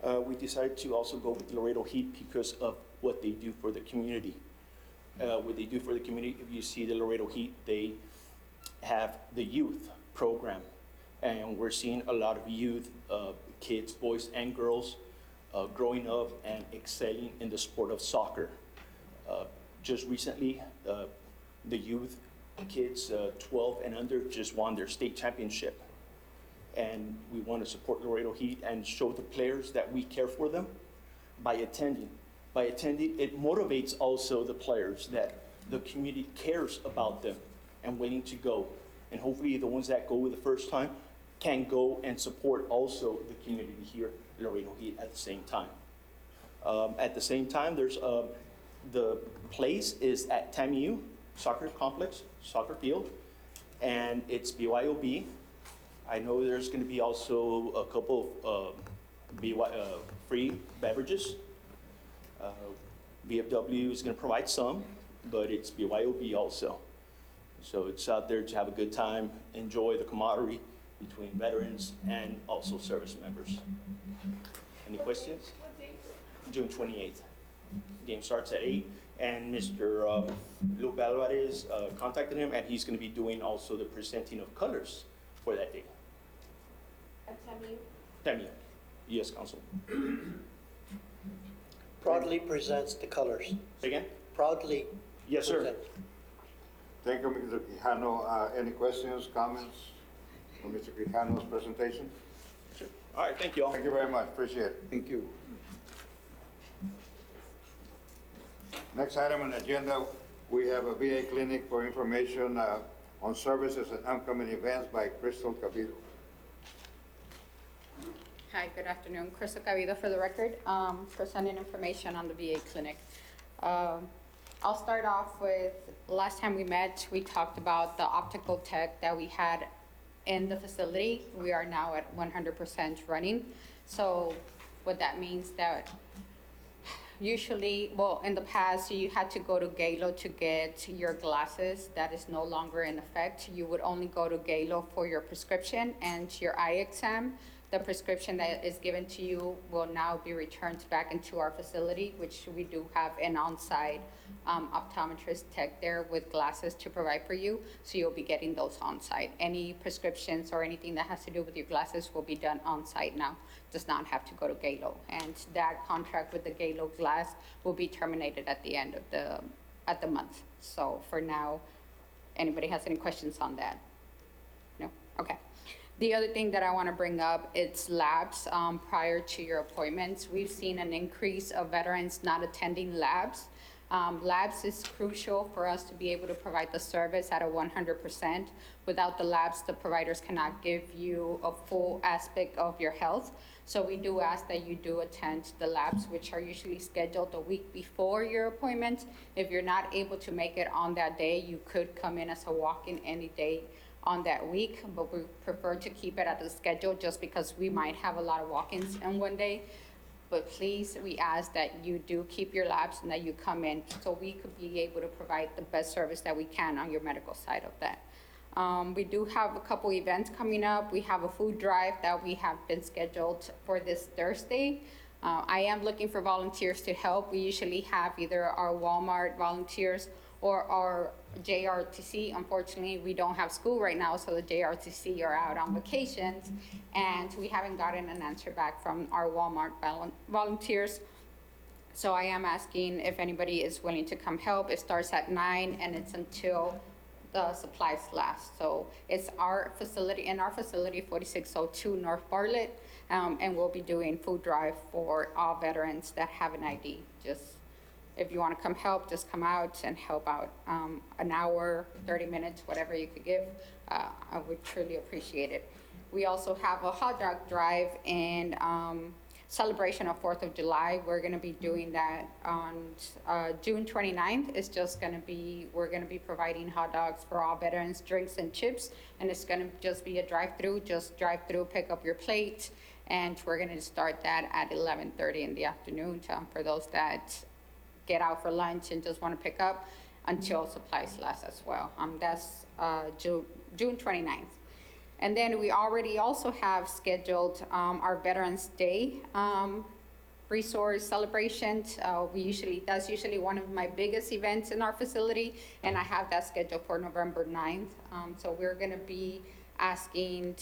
Speaker 14: We decided to also go with Laredo Heat because of what they do for the community. What they do for the community, if you see the Laredo Heat, they have the youth program. And we're seeing a lot of youth, kids, boys and girls, growing up and excelling in the sport of soccer. Just recently, the youth kids 12 and under just won their state championship. And we want to support Laredo Heat and show the players that we care for them by attending. By attending, it motivates also the players that the community cares about them and willing to go. And hopefully the ones that go the first time can go and support also the community here, Laredo Heat, at the same time. At the same time, there's the place is at TAMU soccer complex, soccer field, and it's BYOB. I know there's gonna be also a couple of free beverages. VFW is gonna provide some, but it's BYOB also. So it's out there to have a good time, enjoy the camaraderie between veterans and also service members. Any questions?
Speaker 12: What date?
Speaker 14: June 28th. Game starts at 8, and Mr. Luke Alvarez contacted him, and he's gonna be doing also the presenting of colors for that day.
Speaker 12: At 10 a.m.?
Speaker 14: 10 a.m. Yes, Council.
Speaker 4: Proudly presents the colors.
Speaker 14: Say again?
Speaker 4: Proudly.
Speaker 14: Yes, sir.
Speaker 4: presents.
Speaker 1: Thank you, Mr. Quijano. Any questions, comments on Mr. Quijano's presentation?
Speaker 14: Sure. All right, thank you all.
Speaker 1: Thank you very much, appreciate it.
Speaker 2: Thank you.
Speaker 1: Next item on the agenda, we have a VA clinic for information on services and upcoming events by Crystal Cabido.
Speaker 13: Hi, good afternoon. Crystal Cabido for the record, presenting information on the VA clinic. I'll start off with, last time we met, we talked about the optical tech that we had in the facility. We are now at 100% running. So what that means that usually, well, in the past, you had to go to Galo to get your glasses. That is no longer in effect. You would only go to Galo for your prescription and your eye exam. The prescription that is given to you will now be returned back into our facility, which we do have an on-site optometrist tech there with glasses to provide for you. So you'll be getting those on-site. Any prescriptions or anything that has to do with your glasses will be done on-site now. Does not have to go to Galo. And that contract with the Galo glass will be terminated at the end of the month. So for now, anybody has any questions on that? No? Okay. The other thing that I want to bring up, it's labs prior to your appointments. We've seen an increase of veterans not attending labs. Labs is crucial for us to be able to provide the service at a 100%. Without the labs, the providers cannot give you a full aspect of your health. So we do ask that you do attend the labs, which are usually scheduled a week before your appointment. If you're not able to make it on that day, you could come in as a walk-in any day on that week, but we prefer to keep it at the schedule just because we might have a lot of walk-ins in one day. But please, we ask that you do keep your labs and that you come in so we could be able to provide the best service that we can on your medical side of that. We do have a couple events coming up. We have a food drive that we have been scheduled for this Thursday. I am looking for volunteers to help. We usually have either our Walmart volunteers or our JRTC. Unfortunately, we don't have school right now, so the JRTC are out on vacations, and we haven't gotten an answer back from our Walmart volunteers. So I am asking if anybody is willing to come help. It starts at 9 and it's until the supplies last. So it's our facility, 4602 North Bartlett, and we'll be doing food drive for all veterans that have an ID. Just if you want to come help, just come out and help out. An hour, 30 minutes, whatever you could give, I would truly appreciate it. We also have a hot dog drive in celebration of 4th of July. We're going to be doing that on June 29th. It's just going to be, we're going to be providing hot dogs for all veterans, drinks and chips, and it's going to just be a drive-through. Just drive through, pick up your plate, and we're going to start that at 11:30 in the afternoon for those that get out for lunch and just want to pick up until supplies last as well. That's June 29th. And then we already also have scheduled our Veterans Day resource celebration. That's usually one of my biggest events in our facility, and I have that scheduled for November 9th. So we're gonna be asking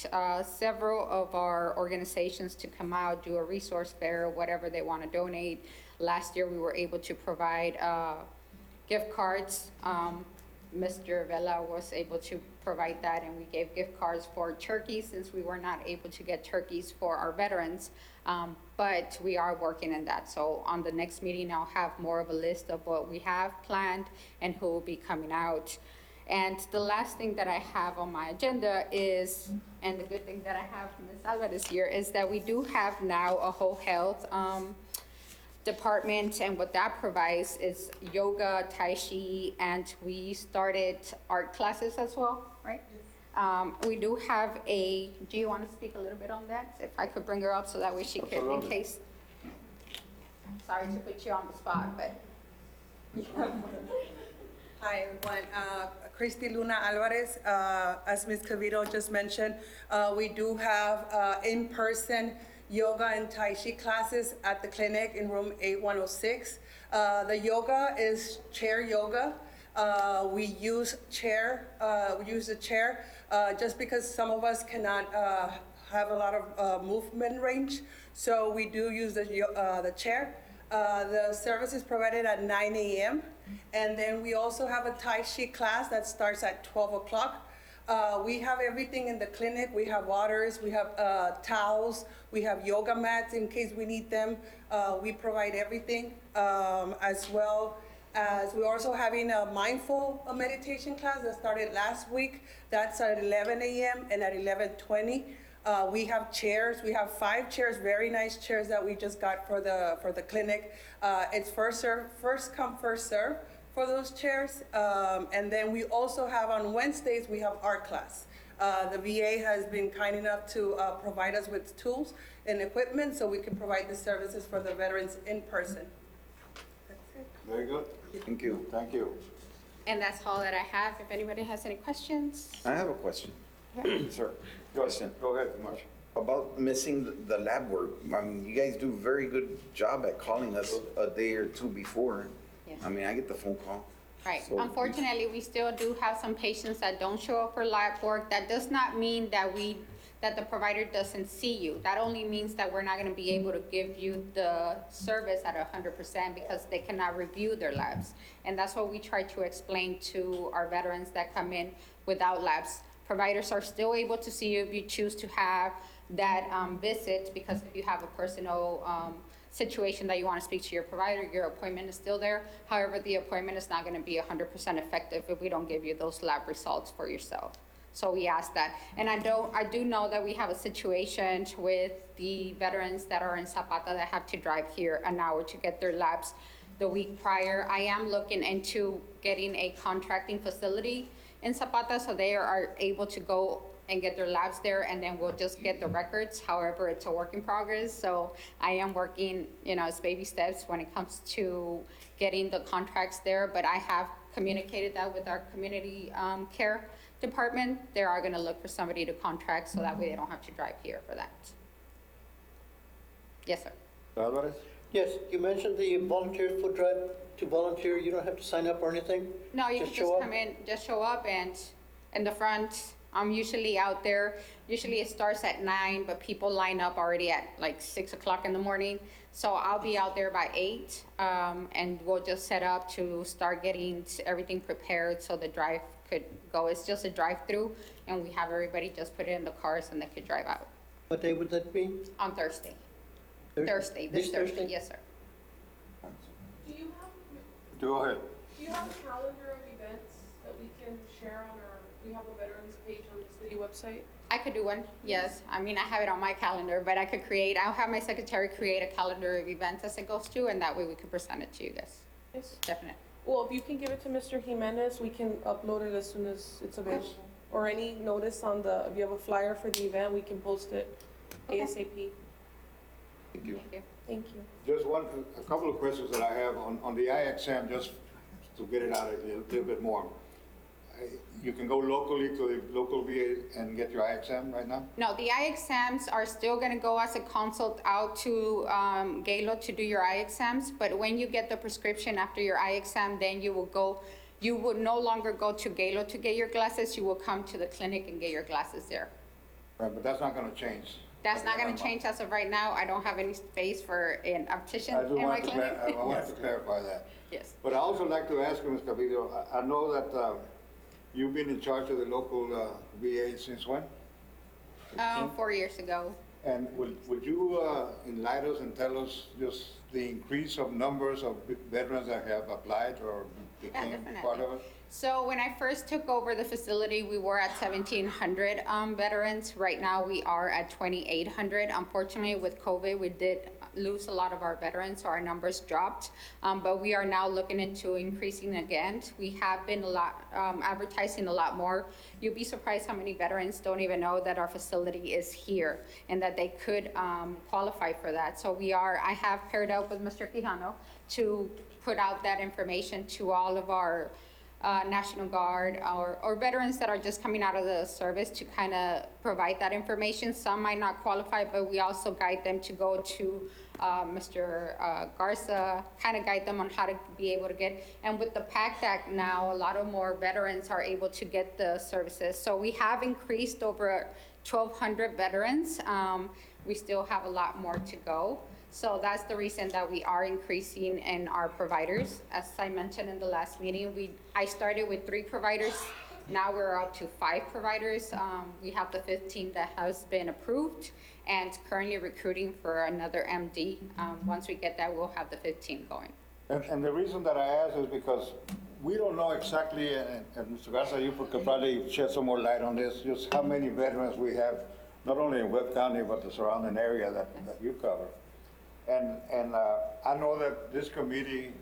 Speaker 13: several of our organizations to come out, do a resource fair, whatever they wanna donate. Last year, we were able to provide gift cards. Mr. Vela was able to provide that, and we gave gift cards for turkeys since we were not able to get turkeys for our veterans. But we are working on that. So on the next meeting, I'll have more of a list of what we have planned and who will be coming out. And the last thing that I have on my agenda is, and the good thing that I have from Ms. Alvarez here, is that we do have now a whole health department, and what that provides is yoga, tai chi, and we started art classes as well, right? We do have do you want to speak a little bit on that? If I could bring her up so that way she could, in
Speaker 1: Absolutely.
Speaker 13: case. Sorry to put you on the spot, but.
Speaker 15: Hi, everyone. Christy Luna Alvarez. As Ms. Cavito just mentioned, we do have in-person yoga and Tai Chi classes at the clinic in room 8106. The yoga is chair yoga. We use the chair just because some of us cannot have a lot of movement range. So we do use the chair. The service is provided at 9 a.m. And then we also have a Tai Chi class that starts at 12 o'clock. We have everything in the clinic. We have waters, we have towels, we have yoga mats in case we need them. We provide everything, as well as we're also having a mindful meditation class that started last week. That's at 11 a.m. and at 11:20. We have chairs. We have 5 chairs, very nice chairs that we just got for the clinic. It's first come, first serve for those chairs. And then we also have on Wednesdays, we have art class. The VA has been kind enough to provide us with tools and equipment so we can provide the services for the veterans in person. That's it.
Speaker 1: Very good.
Speaker 2: Thank you.
Speaker 1: Thank you.
Speaker 13: And that's all that I have. If anybody has any questions.
Speaker 2: I have a question. Sir, question.
Speaker 1: Go ahead, Marsh.
Speaker 2: About missing the lab work. I mean, you guys do a very good job at calling us a day or two before.
Speaker 13: Yes.
Speaker 2: I mean, I get the phone call.
Speaker 13: Right.
Speaker 2: So-
Speaker 13: Unfortunately, we still do have some patients that don't show up for lab work. That does not mean that the provider doesn't see you. That only means that we're not gonna be able to give you the service at 100% because they cannot review their labs. And that's what we try to explain to our veterans that come in without labs. Providers are still able to see you if you choose to have that visit, because if you have a personal situation that you want to speak to your provider, your appointment is still there. However, the appointment is not going to be 100% effective if we don't give you those lab results for yourself. So we ask that. And I do know that we have a situation with the veterans that are in Zapata that have to drive here an hour to get their labs the week prior. I am looking into getting a contracting facility in Zapata so they are able to go and get their labs there, and then we'll just get the records. However, it's a work in progress. So I am working, it's baby steps when it comes to getting the contracts there, but I have communicated that with our community care department. They are gonna look for somebody to contract so that way they don't have to drive here for that. Yes, sir.
Speaker 1: Alvarez?
Speaker 4: Yes, you mentioned the volunteer food drive. To volunteer, you don't have to sign up or anything?
Speaker 13: No, you can just
Speaker 4: show up?
Speaker 13: come in, just show up, and in the front, I'm usually out there. Usually it starts at 9, but people line up already at like 6 o'clock in the morning. So I'll be out there by 8, and we'll just set up to start getting everything prepared so the drive could go. It's just a drive-through, and we have everybody just put it in the cars and they could drive out.
Speaker 4: What day would that be?
Speaker 13: On Thursday.
Speaker 4: Thursday?
Speaker 13: This
Speaker 4: This
Speaker 13: Thursday,
Speaker 4: Thursday?
Speaker 13: yes, sir.
Speaker 1: Go ahead.
Speaker 12: Do you have a calendar of events that we can share on we have a veterans page on the city website?
Speaker 13: I could do one, yes. I mean, I have it on my calendar, but I'll have my secretary create a calendar of events as it goes through, and that way we can present it to you guys.
Speaker 12: Yes.
Speaker 13: Definitely.
Speaker 12: Well, if you can give it to Mr. Jimenez, we can upload it as soon as it's available. Or any notice if you have a flyer for the event, we can post it ASAP.
Speaker 2: Thank you.
Speaker 12: Thank you.
Speaker 1: Just a couple of questions that I have on the eye exam, just to get it out a little bit more. You can go locally to the local VA and get your eye exam right now?
Speaker 13: No, the eye exams are still gonna go as a consult out to Galo to do your eye exams, but when you get the prescription after your eye exam, then you would no longer go to Galo to get your glasses, you will come to the clinic and get your glasses there.
Speaker 1: Right, but that's not gonna change.
Speaker 13: That's not gonna change as of right now. I don't have any space for an optician in my clinic.
Speaker 1: I wanted to clarify that.
Speaker 13: Yes.
Speaker 1: But I also like to ask you, Ms. Cabildo, I know that you've been in charge of the local VA since when?
Speaker 13: 4 years ago.
Speaker 1: And would you enlighten us and tell us just the increase of numbers of veterans that have applied or became part of it?
Speaker 13: So when I first took over the facility, we were at 1,700 veterans. Right now, we are at 2,800. Unfortunately, with COVID, we did lose a lot of our veterans, so our numbers dropped. But we are now looking into increasing again. We have been advertising a lot more. You'd be surprised how many veterans don't even know that our facility is here and that they could qualify for that. So I have paired up with Mr. Quijano to put out that information to all of our National Guard or veterans that are just coming out of the service to kind of provide that information. Some might not qualify, but we also guide them to go to Mr. Garza, kind of guide them on how to be able to get. And with the PACT Act now, a lot of more veterans are able to get the services. So we have increased over 1,200 veterans. We still have a lot more to go. So that's the reason that we are increasing in our providers. As I mentioned in the last meeting, I started with 3 providers. Now we're up to 5 providers. We have the 15 that has been approved and currently recruiting for another MD. Once we get that, we'll have the 15 going.
Speaker 1: And the reason that I ask is because we don't know exactly, and Mr. Garza, you could probably shed some more light on this, just how many veterans we have, not only in Webb County, but the surrounding area that you cover. And I know that this committee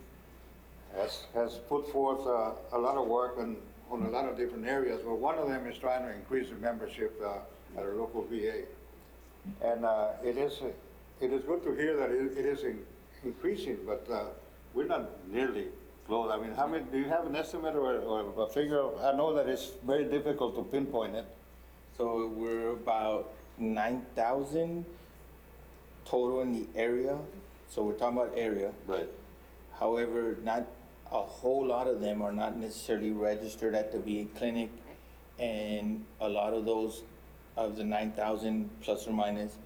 Speaker 1: has put forth a lot of work on a lot of different areas, but one of them is trying to increase the membership at our local VA. And it is good to hear that it is increasing, but we're not nearly close. I mean, how many, do you have an estimate or a figure? I know that it's very difficult to pinpoint it.
Speaker 9: So we're about 9,000 total in the area. So we're talking about area.
Speaker 1: Right.
Speaker 9: However, not a whole lot of them are not necessarily registered at the VA clinic. And a lot of those, of the 9,000 plus or minus,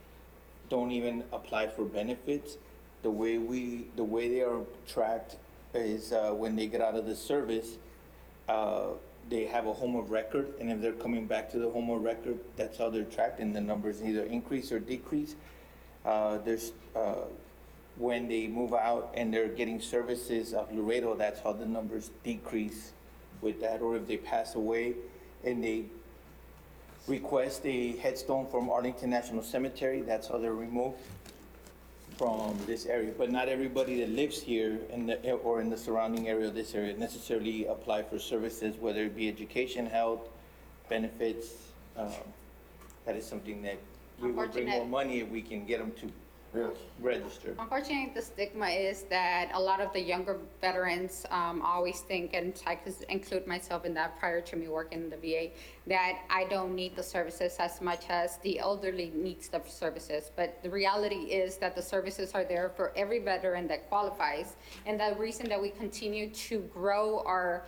Speaker 9: don't even apply for benefits. The way they are tracked is when they get out of the service, they have a home of record, and if they're coming back to the home of record, that's how they're tracked, and the numbers either increase or decrease. When they move out and they're getting services of Laredo, that's how the numbers decrease with that. Or if they pass away and they request a headstone from Arlington National Cemetery, that's how they're removed from this area. But not everybody that lives here or in the surrounding area of this area necessarily apply for services, whether it be education, health, benefits. That is something that we will bring more money if we can get them to register.
Speaker 13: Unfortunately, the stigma is that a lot of the younger veterans always think, and I could include myself in that prior to me working in the VA, that I don't need the services as much as the elderly needs the services. But the reality is that the services are there for every veteran that qualifies. And the reason that we continue to grow our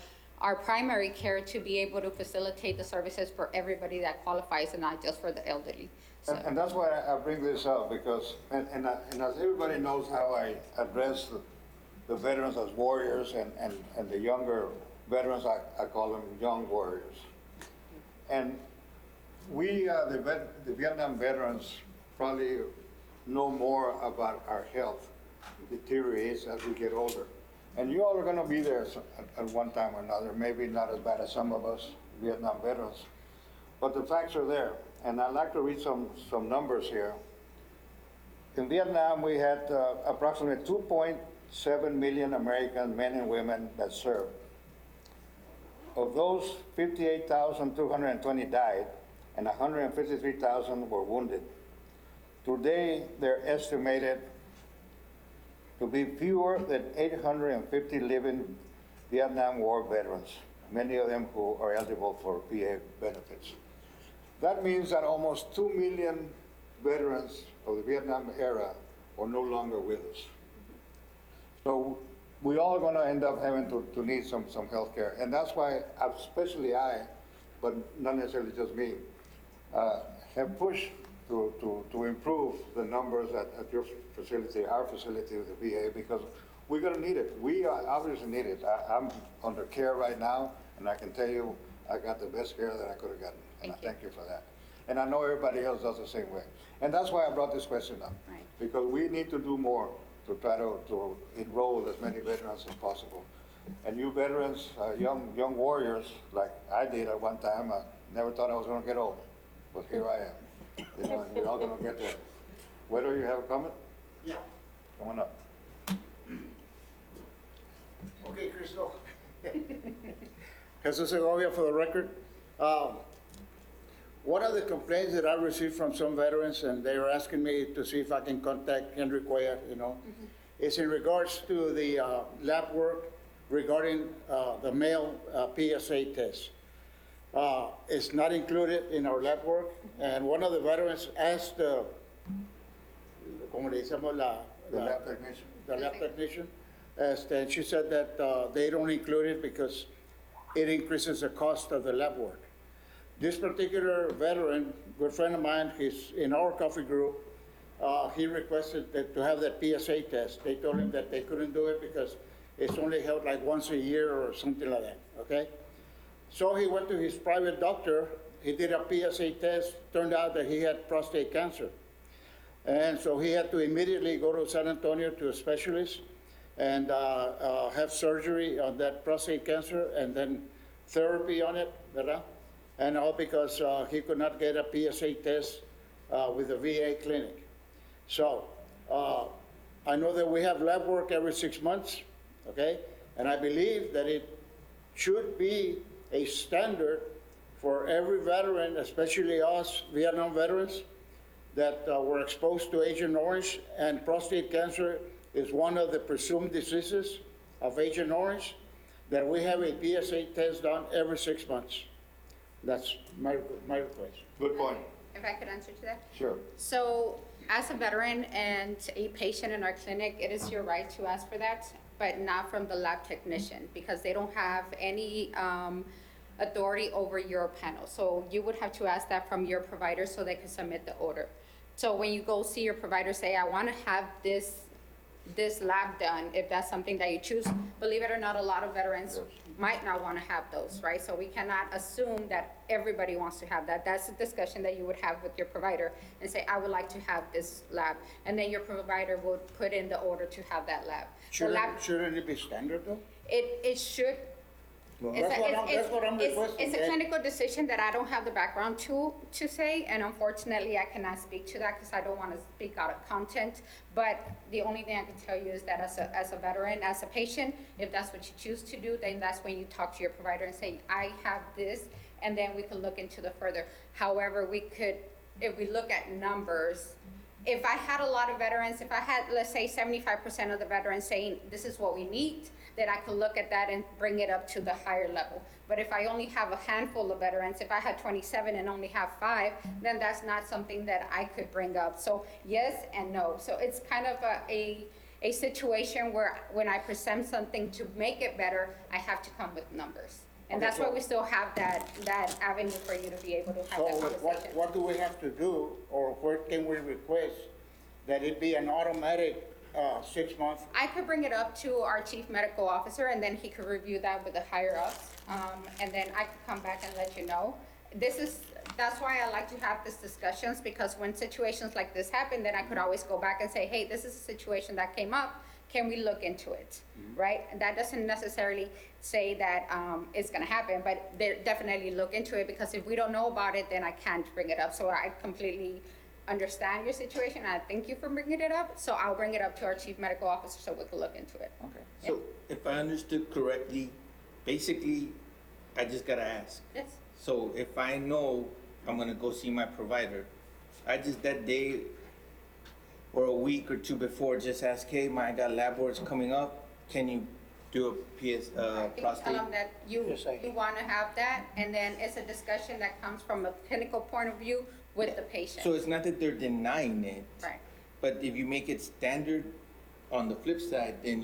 Speaker 13: primary care to be able to facilitate the services for everybody that qualifies and not just for the elderly.
Speaker 1: And that's why I bring this up, because, and as everybody knows how I address the veterans as warriors, and the younger veterans, I call them young warriors. And we, the Vietnam veterans, probably know more about our health. It deteriorates as we get older. And you all are gonna be there at one time or another, maybe not as bad as some of us Vietnam veterans, but the facts are there. And I'd like to read some numbers here. In Vietnam, we had approximately 2.7 million American men and women that served. Of those, 58,220 died, and 153,000 were wounded. Today, they're estimated to be fewer than 850 living Vietnam War veterans, many of them who are eligible for VA benefits. That means that almost 2 million veterans of the Vietnam era are no longer with us. So we all are going to end up having to need some health care. And that's why, especially I, but not necessarily just me, have pushed to improve the numbers at your facility, our facility with the VA, because we're going to need it. We obviously need it. I'm under care right now, and I can tell you I got the best care that I could have gotten. And I thank you for that. And I know everybody else does the same way. And that's why I brought this question up. Right. Because we need to do more to try to enroll as many veterans as possible. And you veterans, young warriors, like I did at one time, I never thought I was going to get old. But here I am. You know, we're all going to get there. Whether you have a comment?
Speaker 4: Yeah.
Speaker 1: Come on up.
Speaker 8: Okay, Crystal. Jesus Segovia for the record. One of the complaints that I received from some veterans, and they were asking me to see if I can contact Henry Cuellar, is in regards to the lab work regarding the male PSA test. It's not included in our lab work, and one of the veterans asked, como le decimos,
Speaker 1: The lab technician.
Speaker 8: the lab technician, and she said that they don't include it because it increases the cost of the lab work. This particular veteran, good friend of mine, he's in our coffee group, he requested to have that PSA test. They told him that they couldn't do it because it's only held like once a year or something like that, okay? So he went to his private doctor, he did a PSA test, turned out that he had prostate cancer. And so he had to immediately go to San Antonio to a specialist and have surgery on that prostate cancer and then therapy on it, ¿verdad? And all because he could not get a PSA test with the VA clinic. So I know that we have lab work every 6 months, okay? And I believe that it should be a standard for every veteran, especially us Vietnam veterans, that were exposed to Agent Orange, and prostate cancer is one of the presumed diseases of Agent Orange, that we have a PSA test done every 6 months. That's my request.
Speaker 1: Good point.
Speaker 13: If I could answer to that?
Speaker 1: Sure.
Speaker 13: So as a veteran and a patient in our clinic, it is your right to ask for that, but not from the lab technician because they don't have any authority over your panel. So you would have to ask that from your provider so they can submit the order. So when you go see your provider, say, I want to have this lab done, if that's something that you choose, believe it or not, a lot of veterans might not want to have those, right? So we cannot assume that everybody wants to have that. That's a discussion that you would have with your provider and say, I would like to have this lab. And then your provider would put in the order to have that lab.
Speaker 8: Shouldn't it be standard though?
Speaker 13: It should.
Speaker 8: Well, that's what I'm requesting.
Speaker 13: It's a clinical decision that I don't have the background to say, and unfortunately, I cannot speak to that because I don't want to speak out of content. But the only thing I can tell you is that as a veteran, as a patient, if that's what you choose to do, then that's when you talk to your provider and say, I have this, and then we can look into the further. However, we could, if we look at numbers, if I had a lot of veterans, if I had, let's say, 75% of the veterans saying, this is what we need, then I could look at that and bring it up to the higher level. But if I only have a handful of veterans, if I had 27 and only have 5, then that's not something that I could bring up. So yes and no. So it's kind of a situation where when I present something to make it better, I have to come with numbers. And that's why we still have that avenue for you to be able to have that conversation.
Speaker 8: What do we have to do, or where can we request that it be an automatic 6 month?
Speaker 13: I could bring it up to our chief medical officer, and then he could review that with the higher ups, and then I could come back and let you know. That's why I like to have these discussions, because when situations like this happen, then I could always go back and say, hey, this is a situation that came up. Can we look into it, right? And that doesn't necessarily say that it's gonna happen, but they definitely look into it, because if we don't know about it, then I can't bring it up. So I completely understand your situation. I thank you for bringing it up. So I'll bring it up to our chief medical officer so we can look into it.
Speaker 9: Okay. So if I understood correctly, basically, I just gotta ask.
Speaker 13: Yes.
Speaker 9: So if I know I'm gonna go see my provider, I just that day or a week or two before just ask, hey, I got lab works coming up. Can you do a prostate?
Speaker 13: Tell them that you want to have that, and then it's a discussion that comes from a clinical point of view with the patient.
Speaker 9: So it's not that they're denying it.
Speaker 13: Right.
Speaker 9: But if you make it standard on the flip side, then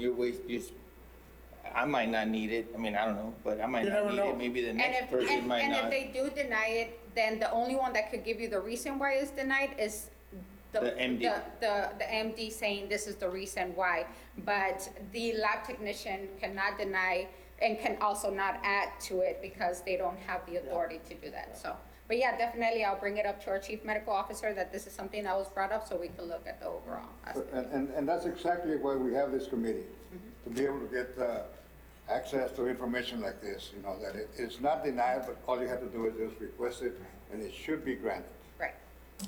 Speaker 9: I might not need it. I mean, I don't know, but I might not need it. Maybe the next person might not.
Speaker 13: And if they do deny it, then the only one that could give you the reason why it's denied is the MD. The MD saying this is the reason why. But the lab technician cannot deny and can also not add to it because they don't have the authority to do that. So. But yeah, definitely, I'll bring it up to our chief medical officer that this is something that was brought up so we can look at the overall aspect.
Speaker 1: And that's exactly why we have this committee, to be able to get access to information like this, that it's not denied, but all you have to do is just request it, and it should be granted.
Speaker 13: Right.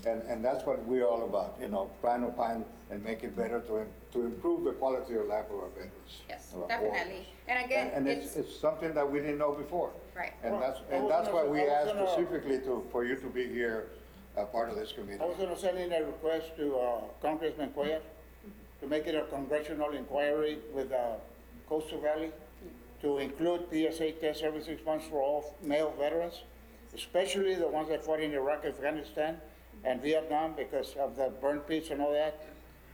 Speaker 1: And that's what we're all about, you know, trying to find and make it better to improve the quality of life of our veterans.
Speaker 13: Yes,
Speaker 1: of our
Speaker 13: definitely. And again,
Speaker 1: And it's something that we didn't know before.
Speaker 13: Right.
Speaker 1: And
Speaker 8: Well,
Speaker 1: that's why we
Speaker 8: I was
Speaker 1: asked
Speaker 8: gonna-
Speaker 1: specifically for you to be here, part of this committee.
Speaker 8: I was gonna send in a request to Congressman Cuellar to make it a congressional inquiry with Coastal Valley to include PSA test every 6 months for all male veterans, especially the ones that fought in Iraq, Afghanistan, and Vietnam because of the burn pits and all that,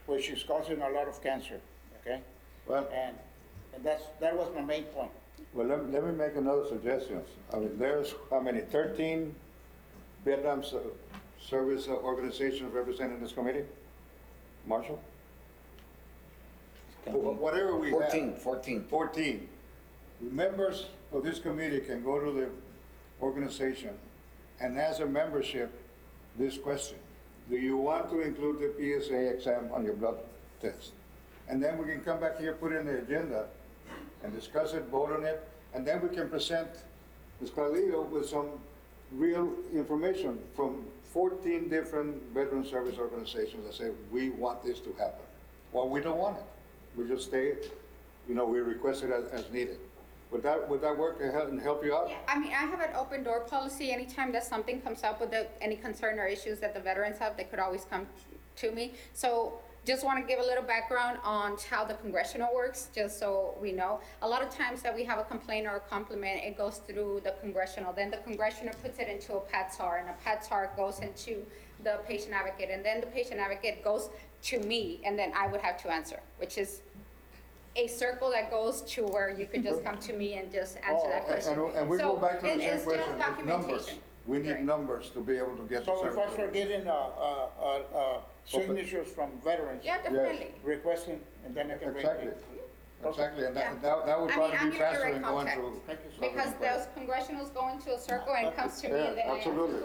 Speaker 8: which is causing a lot of cancer, okay?
Speaker 1: Well,
Speaker 8: And that was my main point.
Speaker 1: well, let me make another suggestion. I mean, there's, how many, 13 Vietnam service organizations represented in this committee? Marshall? Whatever we have. 14. Members of this committee can go to the organization and ask their membership this question: do you want to include the PSA exam on your blood test? And then we can come back here, put it in the agenda, and discuss it, vote on it, and then we can present Ms. Carlillo with some real information from 14 different veteran service organizations that say, we want this to happen. Well, we don't want it. We just stay, you know, we request it as needed. Would that work and help you out?
Speaker 13: Yeah, I mean, I have an open door policy. Anytime that something comes up with any concern or issues that the veterans have, they could always come to me. So just want to give a little background on how the congressional works, just so we know. A lot of times that we have a complaint or a compliment, it goes through the congressional. Then the congressional puts it into a PATSAR, and a PATSAR goes into the patient advocate, and then the patient advocate goes to me, and then I would have to answer, which is a circle that goes to where you could just come to me and just answer that question.
Speaker 1: And we go back to the same
Speaker 13: it's just
Speaker 1: question, it's numbers.
Speaker 13: documentation.
Speaker 1: We need
Speaker 13: Right.
Speaker 1: numbers to be able to get the
Speaker 8: So if I
Speaker 1: service.
Speaker 8: start getting signatures from veterans
Speaker 13: Yeah, definitely.
Speaker 8: requesting, and then I can bring
Speaker 1: Exactly,
Speaker 8: it.
Speaker 1: exactly, and
Speaker 13: Yeah.
Speaker 1: that would
Speaker 13: I mean,
Speaker 1: probably
Speaker 13: I'm
Speaker 1: be
Speaker 13: your
Speaker 1: faster
Speaker 13: direct
Speaker 1: than going
Speaker 13: contact.
Speaker 1: to.
Speaker 8: Thank you so
Speaker 13: Because those congressionals go into a circle and it comes to me, and then I
Speaker 1: Absolutely.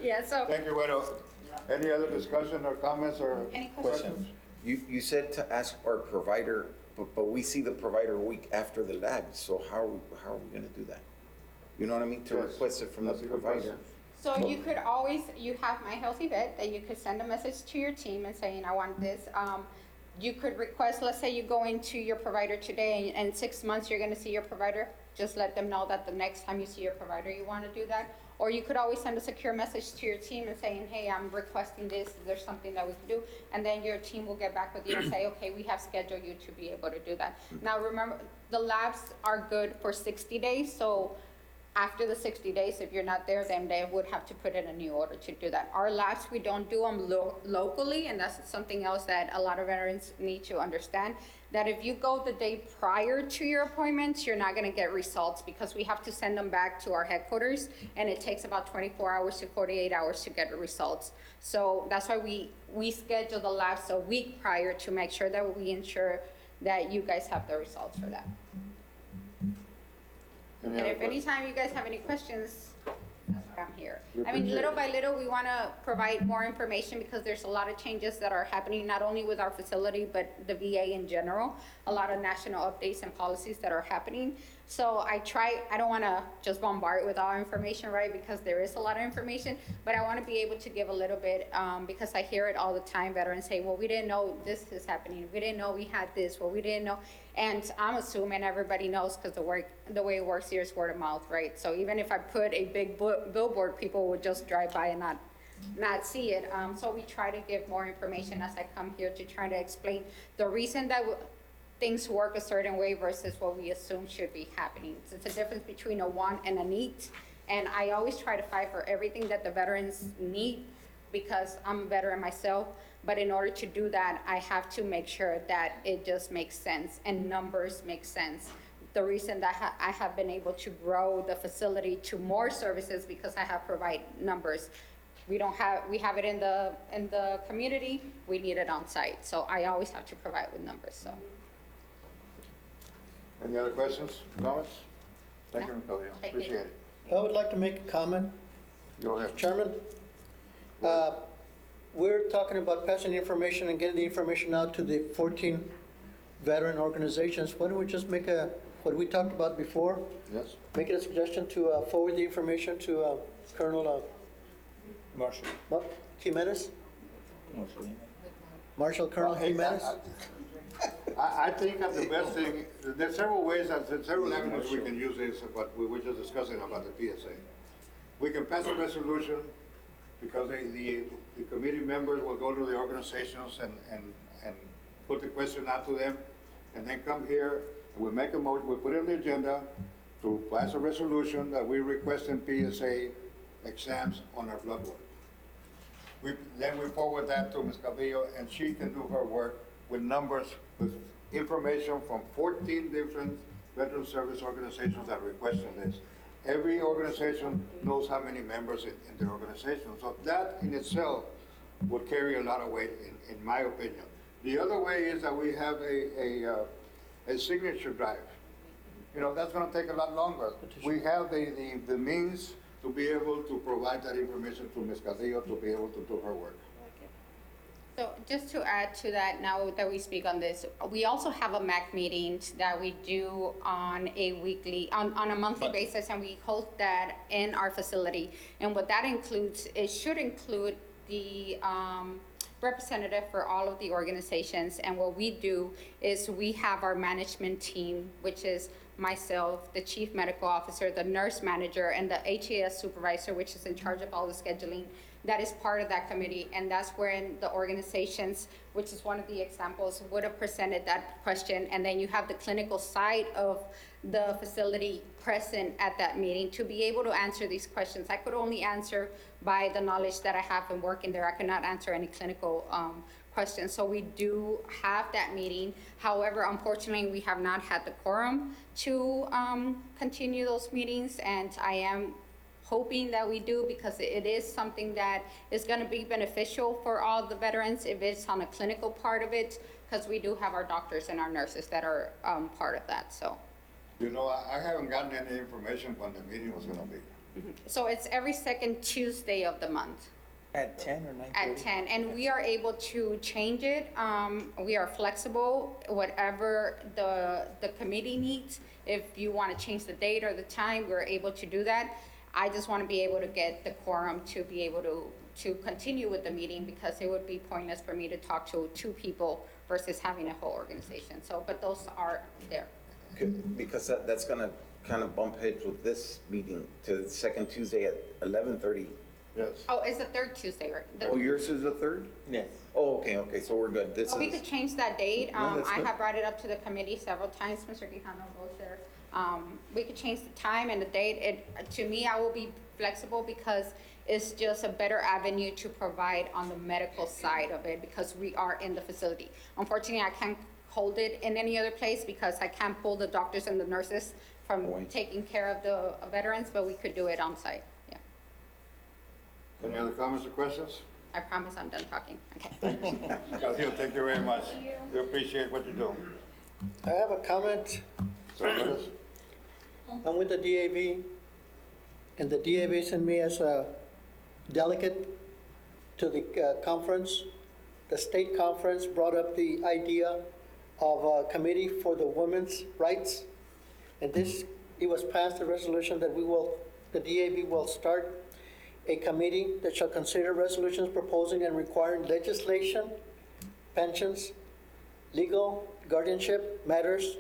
Speaker 13: Yeah, so.
Speaker 1: Thank you, Widow. Any other discussion or comments or
Speaker 13: Any questions?
Speaker 2: You said to ask our provider, but we see the provider a week after the lab, so how are we gonna do that? You know what I mean? To
Speaker 1: Yes.
Speaker 2: request it from the
Speaker 1: That's a good
Speaker 2: provider.
Speaker 1: question.
Speaker 13: So you could always, you have My Healthy Vet, that you could send a message to your team and saying, I want this. You could request, let's say you go into your provider today and in 6 months you're gonna see your provider, just let them know that the next time you see your provider, you wanna do that. Or you could always send a secure message to your team and saying, hey, I'm requesting this, is there something that we can do? And then your team will get back with you and say, okay, we have scheduled you to be able to do that. Now, remember, the labs are good for 60 days, so after the 60 days, if you're not there, then they would have to put in a new order to do that. Our labs, we don't do them locally, and that's something else that a lot of veterans need to understand, that if you go the day prior to your appointments, you're not gonna get results because we have to send them back to our headquarters, and it takes about 24 hours to 48 hours to get the results. So that's why we schedule the labs a week prior to make sure that we ensure that you guys have the results for that.
Speaker 1: Any
Speaker 13: And
Speaker 1: other
Speaker 13: if
Speaker 1: questions?
Speaker 13: anytime you guys have any questions, that's why I'm here.
Speaker 1: We
Speaker 13: I mean,
Speaker 1: appreciate
Speaker 13: little
Speaker 1: it.
Speaker 13: by little, we want to provide more information because there's a lot of changes that are happening, not only with our facility, but the VA in general. A lot of national updates and policies that are happening. So I don't want to just bombard with all information, right? Because there is a lot of information, but I want to be able to give a little bit, because I hear it all the time. Veterans say, well, we didn't know this is happening. We didn't know we had this. Well, we didn't know. And I'm assuming everybody knows because the way it works here is word of mouth, right? So even if I put a big billboard, people would just drive by and not see it. So we try to give more information as I come here to try to explain the reason that things work a certain way versus what we assume should be happening. So it's a difference between a want and a need. And I always try to fight for everything that the veterans need because I'm a veteran myself. But in order to do that, I have to make sure that it just makes sense and numbers make sense. The reason that I have been able to grow the facility to more services because I have provided numbers. We have it in the community, we need it on site. So I always have to provide with numbers, so.
Speaker 1: Any other questions, comments? Thank you, Ms. Carlillo.
Speaker 13: Thank you.
Speaker 1: Appreciate it.
Speaker 4: I would like to make a comment.
Speaker 1: Go ahead.
Speaker 4: Chairman, we're talking about passing information and getting the information out to the 14 veteran organizations. Why don't we just make a what we talked about before,
Speaker 1: Yes?
Speaker 4: making a suggestion to forward the information to Colonel
Speaker 9: Marshall.
Speaker 4: Jimenez? Marshal Colonel Jimenez?
Speaker 1: I think that the best thing, there's several ways, there's several avenues we can use this, but we were just discussing about the PSA. We can pass a resolution because the committee members will go to the organizations and put the question out to them, and then come here, we make a motion, we put it on the agenda to pass a resolution that we request in PSA exams on our blood work. Then we forward that to Ms. Cabillo, and she can do her work with numbers, with information from 14 different veteran service organizations that requested this. Every organization knows how many members in their organization. So that in itself would carry a lot of weight, in my opinion. The other way is that we have a signature drive. You know, that's gonna take a lot longer. We have the means to be able to provide that information to Ms. Castillo to be able to do her work.
Speaker 13: So just to add to that, now that we speak on this, we also have a MAC meetings that we do on a monthly basis, and we hold that in our facility. And what that includes, it should include the representative for all of the organizations. And what we do is we have our management team, which is myself, the chief medical officer, the nurse manager, and the HAS supervisor, which is in charge of all the scheduling. That is part of that committee, and that's wherein the organizations, which is one of the examples, would have presented that question, and then you have the clinical side of the facility present at that meeting to be able to answer these questions. I could only answer by the knowledge that I have been working there. I could not answer any clinical questions. So we do have that meeting. However, unfortunately, we have not had the quorum to continue those meetings, and I am hoping that we do, because it is something that is going to be beneficial for all the veterans if it's on a clinical part of it, because we do have our doctors and our nurses that are part of that. So,
Speaker 1: You know, I haven't gotten any information when the meeting was gonna be.
Speaker 13: so it's every second Tuesday of the month.
Speaker 9: At 10 or 9:30?
Speaker 13: At 10, and we are able to change it. We are flexible, whatever the committee needs. If you want to change the date or the time, we're able to do that. I just want to be able to get the quorum to be able to continue with the meeting, because it would be pointless for me to talk to two people versus having a whole organization. So, but those are there.
Speaker 2: Because that's gonna kind of bump heads with this meeting to the second Tuesday at 11:30.
Speaker 1: Yes.
Speaker 13: Oh, it's the third Tuesday, right?
Speaker 2: Oh, yours is the third?
Speaker 9: Yes.
Speaker 2: Oh, okay, so we're good. This
Speaker 13: Oh, we
Speaker 2: is,
Speaker 13: could change that date.
Speaker 2: No, that's
Speaker 13: I
Speaker 2: good.
Speaker 13: have brought it up to the committee several times, Mr. Quijano goes there. We could change the time and the date. To me, I will be flexible, because it's just a better avenue to provide on the medical side of it, because we are in the facility. Unfortunately, I can't hold it in any other place, because I can't pull the doctors and the nurses from taking care of the veterans, but we could do it on site. Yeah.
Speaker 1: Any other comments or questions?
Speaker 13: I promise I'm done talking. Okay.
Speaker 1: Castillo, thank you very much. We appreciate what you do.
Speaker 4: I have a comment.
Speaker 1: So let us,
Speaker 4: I'm with the DAV, and the DAV sent me as a delegate to the conference. The state conference brought up the idea of a committee for the women's rights. And it was passed a resolution that the DAV will start a committee that shall consider resolutions proposing and requiring legislation, pensions, legal, guardianship matters,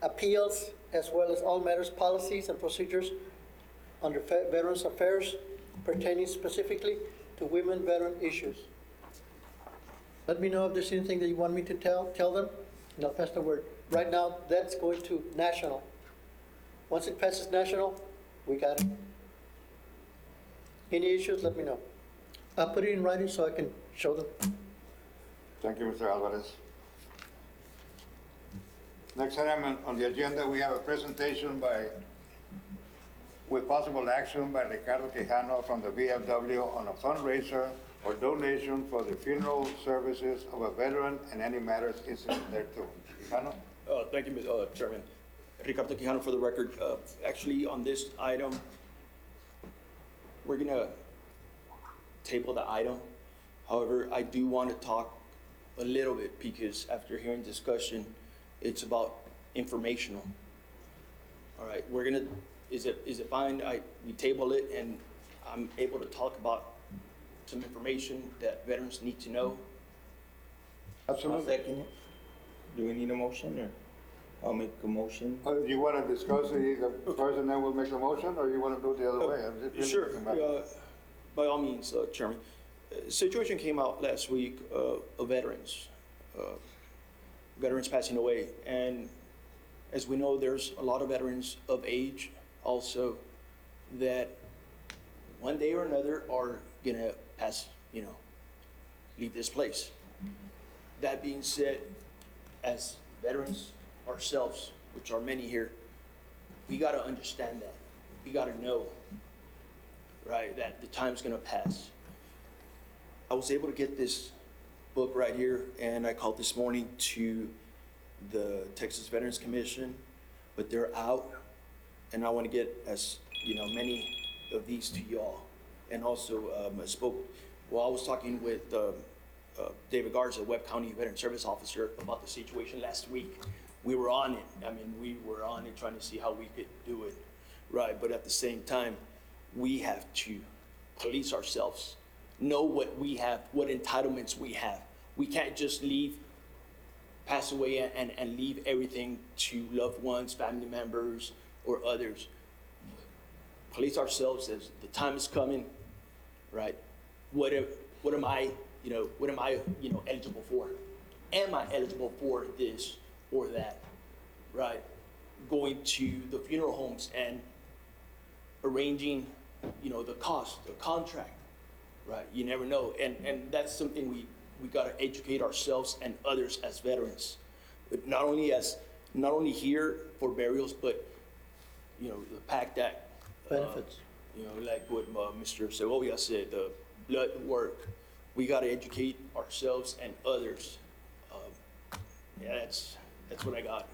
Speaker 4: appeals, as well as all matters, policies, and procedures under Veterans Affairs pertaining specifically to women veteran issues. Let me know if there's anything that you want me to tell them, and I'll pass the word. Right now, that's going to national. Once it passes national, we got it. Any issues, let me know. I'll put it in writing so I can show them.
Speaker 1: thank you, Mr. Alvarez. Next item on the agenda, we have a presentation with possible action by Ricardo Quijano from the VFW on a fundraiser or donation for the funeral services of a veteran and any matters incident thereto. Quijano?
Speaker 14: Thank you, Chairman. Ricardo Quijano for the record. Actually, on this item, we're gonna table the item. However, I do want to talk a little bit, because after hearing discussion, it's about informational. All right, is it fine, we table it and I'm able to talk about some information that veterans need to know?
Speaker 9: I'll second it. Do we need a motion, or I'll make a motion?
Speaker 1: Do you want to discuss the person that will make the motion, or you want to do it the other way? It really
Speaker 14: Sure,
Speaker 1: doesn't matter.
Speaker 14: by all means, Chairman. Situation came out last week of veterans passing away. And as we know, there's a lot of veterans of age also that one day or another are gonna pass, leave this place. That being said, as veterans ourselves, which are many here, we gotta understand that. We gotta know, right, that the time's gonna pass. I was able to get this book right here, and I called this morning to the Texas Veterans Commission, but they're out, and I want to get many of these to y'all. And also, I was talking with David Garza, Webb County Veteran Service Officer, about the situation last week. We were on it. We were on it trying to see how we could do it, right? But at the same time, we have to police ourselves, know what we have, what entitlements we have. We can't just pass away and leave everything to loved ones, family members, or others. Police ourselves as the time is coming, right? What am I eligible for? Am I eligible for this or that, right? Going to the funeral homes and arranging, the cost, the contract, right? You never know, and that's something we gotta educate ourselves and others as veterans, but not only here for burials, but the PACT Act
Speaker 4: Benefits.
Speaker 14: Like what Mr. Segovia said, the blood work. We gotta educate ourselves and others. That's what I got,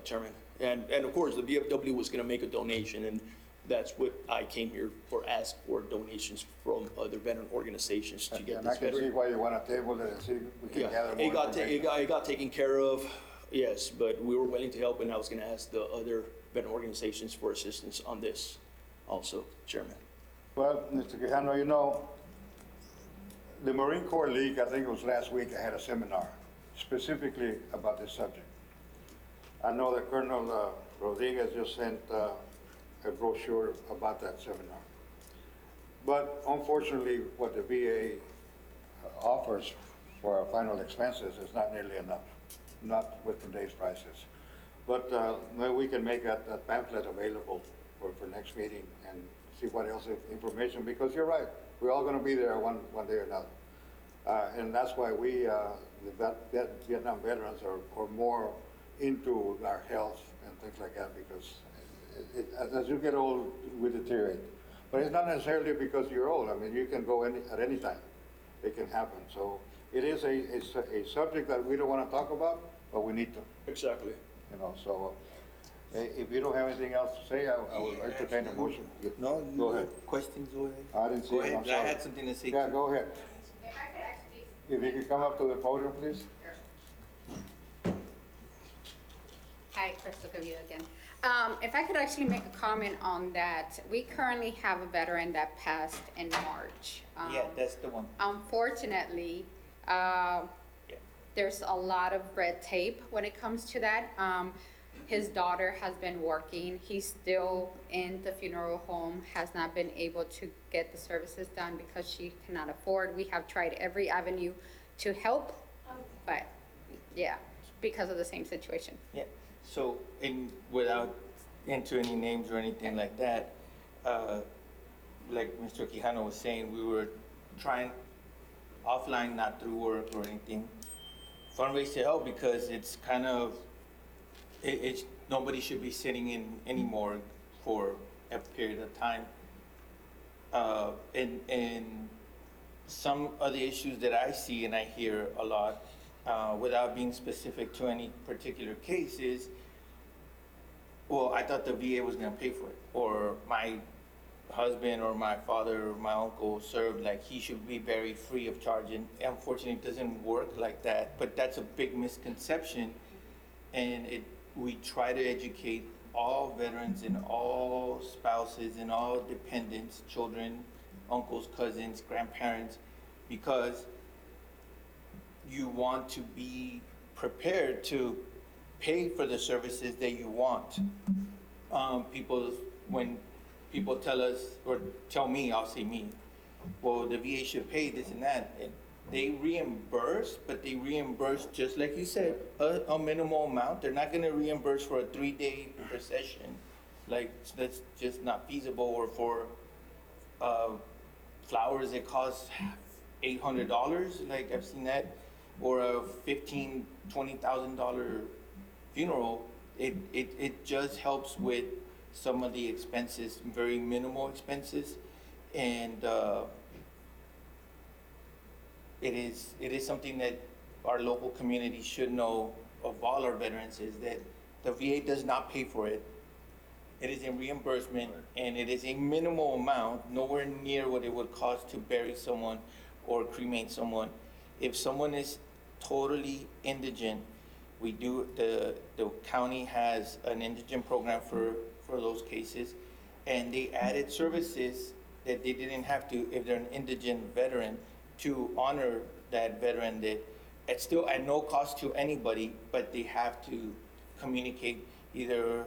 Speaker 14: Chairman. And of course, the VFW was gonna make a donation, and that's what I came here for, ask for donations from other veteran organizations to get
Speaker 1: And
Speaker 14: this
Speaker 1: I can see
Speaker 14: veteran.
Speaker 1: why you want to table it and see if we can gather more information.
Speaker 14: It got taken care of, yes, but we were willing to help, and I was gonna ask the other veteran organizations for assistance on this also, Chairman.
Speaker 1: Well, Mr. Quijano, the Marine Corps League, I think it was last week, I had a seminar specifically about this subject. I know that Colonel Rodriguez just sent a brochure about that seminar. But unfortunately, what the VA offers for our final expenses is not nearly enough, not with today's prices. But maybe we can make that pamphlet available for next meeting and see what else information, because you're right, we're all gonna be there one day or another. And that's why we, the Vietnam veterans are more into our health and things like that, because as you get old, we deteriorate. But it's not necessarily because you're old. You can go at any time. It can happen. So it is a subject that we don't want to talk about, but we need to.
Speaker 14: Exactly.
Speaker 1: So if you don't have anything else to say, I will entertain a motion.
Speaker 9: No,
Speaker 1: Go ahead.
Speaker 9: Questions, go ahead.
Speaker 1: I didn't see
Speaker 9: Go
Speaker 1: it,
Speaker 9: ahead,
Speaker 1: I'm
Speaker 9: I
Speaker 1: sorry.
Speaker 9: had something to say.
Speaker 1: Yeah,
Speaker 9: too.
Speaker 1: go ahead. If you could come up to the podium, please.
Speaker 13: Hi, Crystal Cavio again. If I could actually make a comment on that, we currently have a veteran that passed in March.
Speaker 9: Yeah, that's the one.
Speaker 13: Unfortunately, there's a lot of red tape when it comes to that. His daughter has been working. He's still in the funeral home, has not been able to get the services done because she cannot afford. We have tried every avenue to help, but yeah, because of the same situation.
Speaker 9: Yeah, so, without into any names or anything like that, like Mr. Quijano was saying, we were trying offline, not through work or anything, fundraise to help, because it's kind of, it's nobody should be sitting in anymore for a period of time. And some of the issues that I see and I hear a lot, without being specific to any particular cases, well, I thought the VA was gonna pay for it, or my husband or my father or my uncle served, like he should be buried free of charge. And unfortunately, it doesn't work like that, but that's a big misconception. And we try to educate all veterans and all spouses and all dependents, children, uncles, cousins, grandparents, because you want to be prepared to pay for the services that you want. When people tell us, or tell me, I'll say me, well, the VA should pay this and that, and they reimburse, but they reimburse, just like you said, a minimal amount. They're not gonna reimburse for a 3-day procession. Like, that's just not feasible. Or for flowers that cost $800, like I've seen that, or a $15,000, $20,000 funeral. It just helps with some of the expenses, very minimal expenses, and it is something that our local community should know of all our veterans, is that the VA does not pay for it. It is in reimbursement, and it is a minimal amount, nowhere near what it would cost to bury someone or cremate someone. If someone is totally indigent, the county has an indigent program for those cases, and they added services that they didn't have to if they're an indigent veteran, to honor that veteran, that it's still at no cost to anybody, but they have to communicate either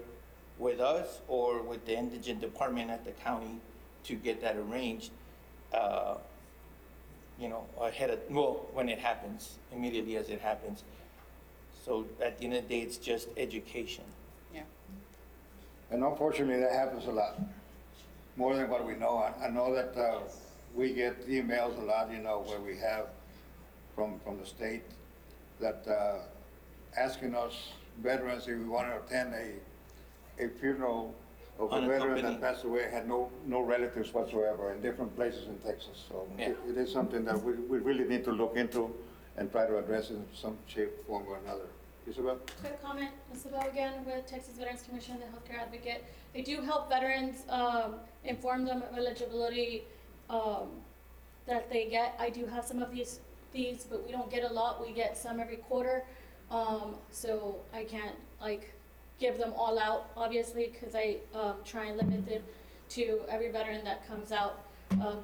Speaker 9: with us or with the indigent department at the county to get that arranged, when it happens, immediately as it happens. So at the end of the day, it's just education.
Speaker 13: Yeah.
Speaker 1: And unfortunately, that happens a lot, more than what we know. I know that we get emails a lot, where we have from the state that asking us veterans if we want to attend a funeral of a veteran that passed away, had no relatives whatsoever in different places in Texas. So
Speaker 9: Yeah.
Speaker 1: it is something that we really need to look into and try to address in some shape, form, or another. Isabel?
Speaker 11: Quick comment, Isabel again with Texas Veterans Commission, the healthcare advocate. They do help veterans, inform them of eligibility that they get. I do have some of these, but we don't get a lot. We get some every quarter. So I can't give them all out, obviously, because I try and limit it to every veteran that comes out.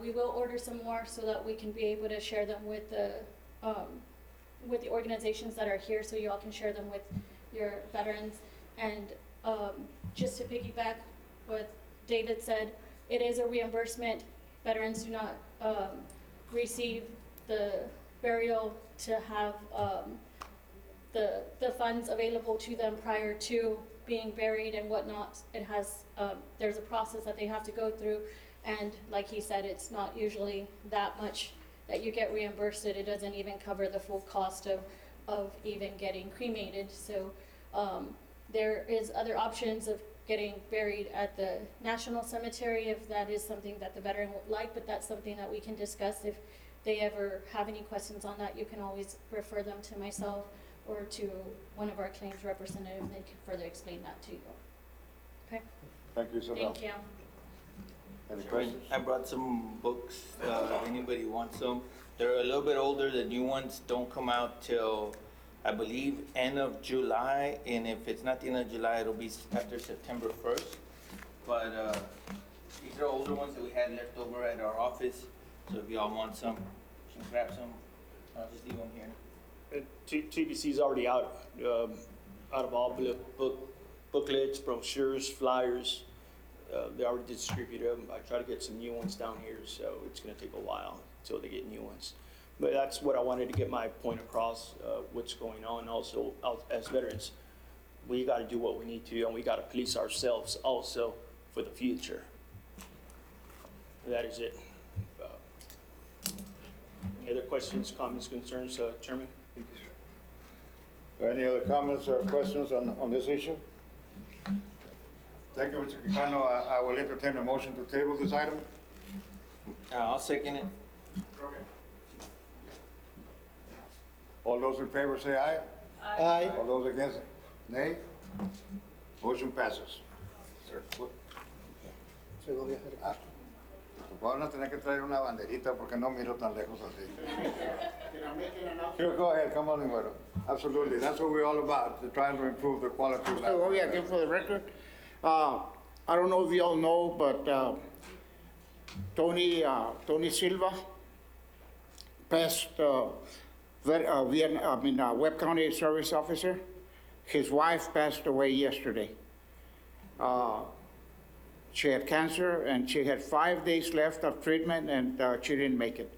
Speaker 11: We will order some more so that we can be able to share them with the organizations that are here, so you all can share them with your veterans. And just to piggyback what David said, it is a reimbursement. Veterans do not receive the burial to have the funds available to them prior to being buried and whatnot. It has, there's a process that they have to go through, and like he said, it's not usually that much that you get reimbursed. It doesn't even cover the full cost of even getting cremated. So there is other options of getting buried at the National Cemetery if that is something that the veteran would like, but that's something that we can discuss. If they ever have any questions on that, you can always refer them to myself or to one of our claims representatives. They can further explain that to you. Okay?
Speaker 1: Thank you, Isabel.
Speaker 11: Thank you.
Speaker 1: Any questions?
Speaker 9: I brought some books, if anybody wants them. They're a little bit older. The new ones don't come out till, I believe, end of July, and if it's not the end of July, it'll be after September 1st. But these are older ones that we had left over at our office, so if y'all want some, you can grab some. I'll just leave them here.
Speaker 14: TVC is already out of all booklets, brochures, flyers. They already distributed them. I try to get some new ones down here, so it's going to take a while until they get new ones. But that's what I wanted to get my point across, what's going on. Also, as veterans, we got to do what we need to, and we got to police ourselves also for the future. That is it. Any other questions, comments, concerns, Chairman?
Speaker 1: Any other comments or questions on this issue? Thank you, Mr. Quijano. I will entertain a motion to table this item.
Speaker 9: I'll second it.
Speaker 1: Okay. All those in favor say aye.
Speaker 4: Aye.
Speaker 1: All those against, nay. Motion passes. Van a tener que traer una banderita porque no miro tan lejos así. Sure, go ahead, come on, Eduardo. Absolutely, that's what we're all about, to try to improve the quality of life.
Speaker 8: So, for the record, I don't know if you all know, but Tony Silva passed Webb County Service Officer. His wife passed away yesterday. She had cancer and she had 5 days left of treatment and she didn't make it.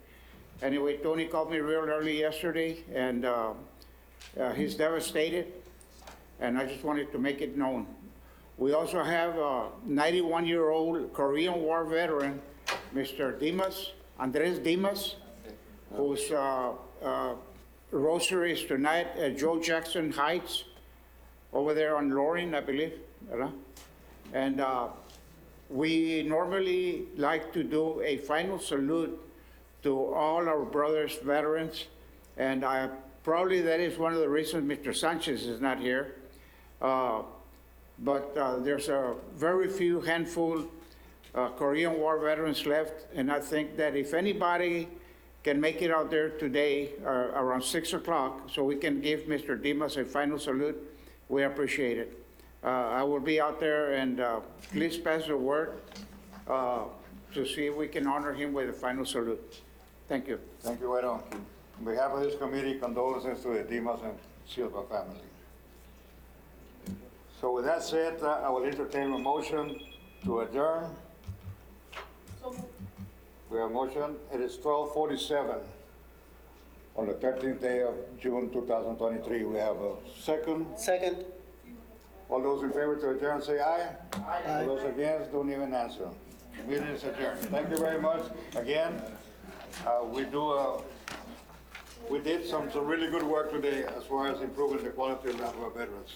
Speaker 8: Anyway, Tony called me real early yesterday and he's devastated and I just wanted to make it known. We also have a 91-year-old Korean War veteran, Mr. Andres Dimas, whose rosary is tonight at Joe Jackson Heights, over there on Loring, I believe. And we normally like to do a final salute to all our brothers, veterans, and probably that is one of the reasons Mr. Sanchez is not here. But there's a very few handful Korean War veterans left, and I think that if anybody can make it out there today around 6 o'clock so we can give Mr. Dimas a final salute, we appreciate it. I will be out there and please pass the word to see if we can honor him with a final salute. Thank you.
Speaker 1: Thank you, Guido. On behalf of this committee, condolences to the Dimas and Silva family. So with that said, I will entertain a motion to adjourn. We have a motion. It is 12:47 on the 13th day of June 2023. We have a second.
Speaker 4: Second.
Speaker 1: All those in favor to adjourn, say aye.
Speaker 4: Aye.
Speaker 1: All those against, don't even answer. Meeting is adjourned. Thank you very much. Again, we did some really good work today as far as improving the quality of life of our veterans.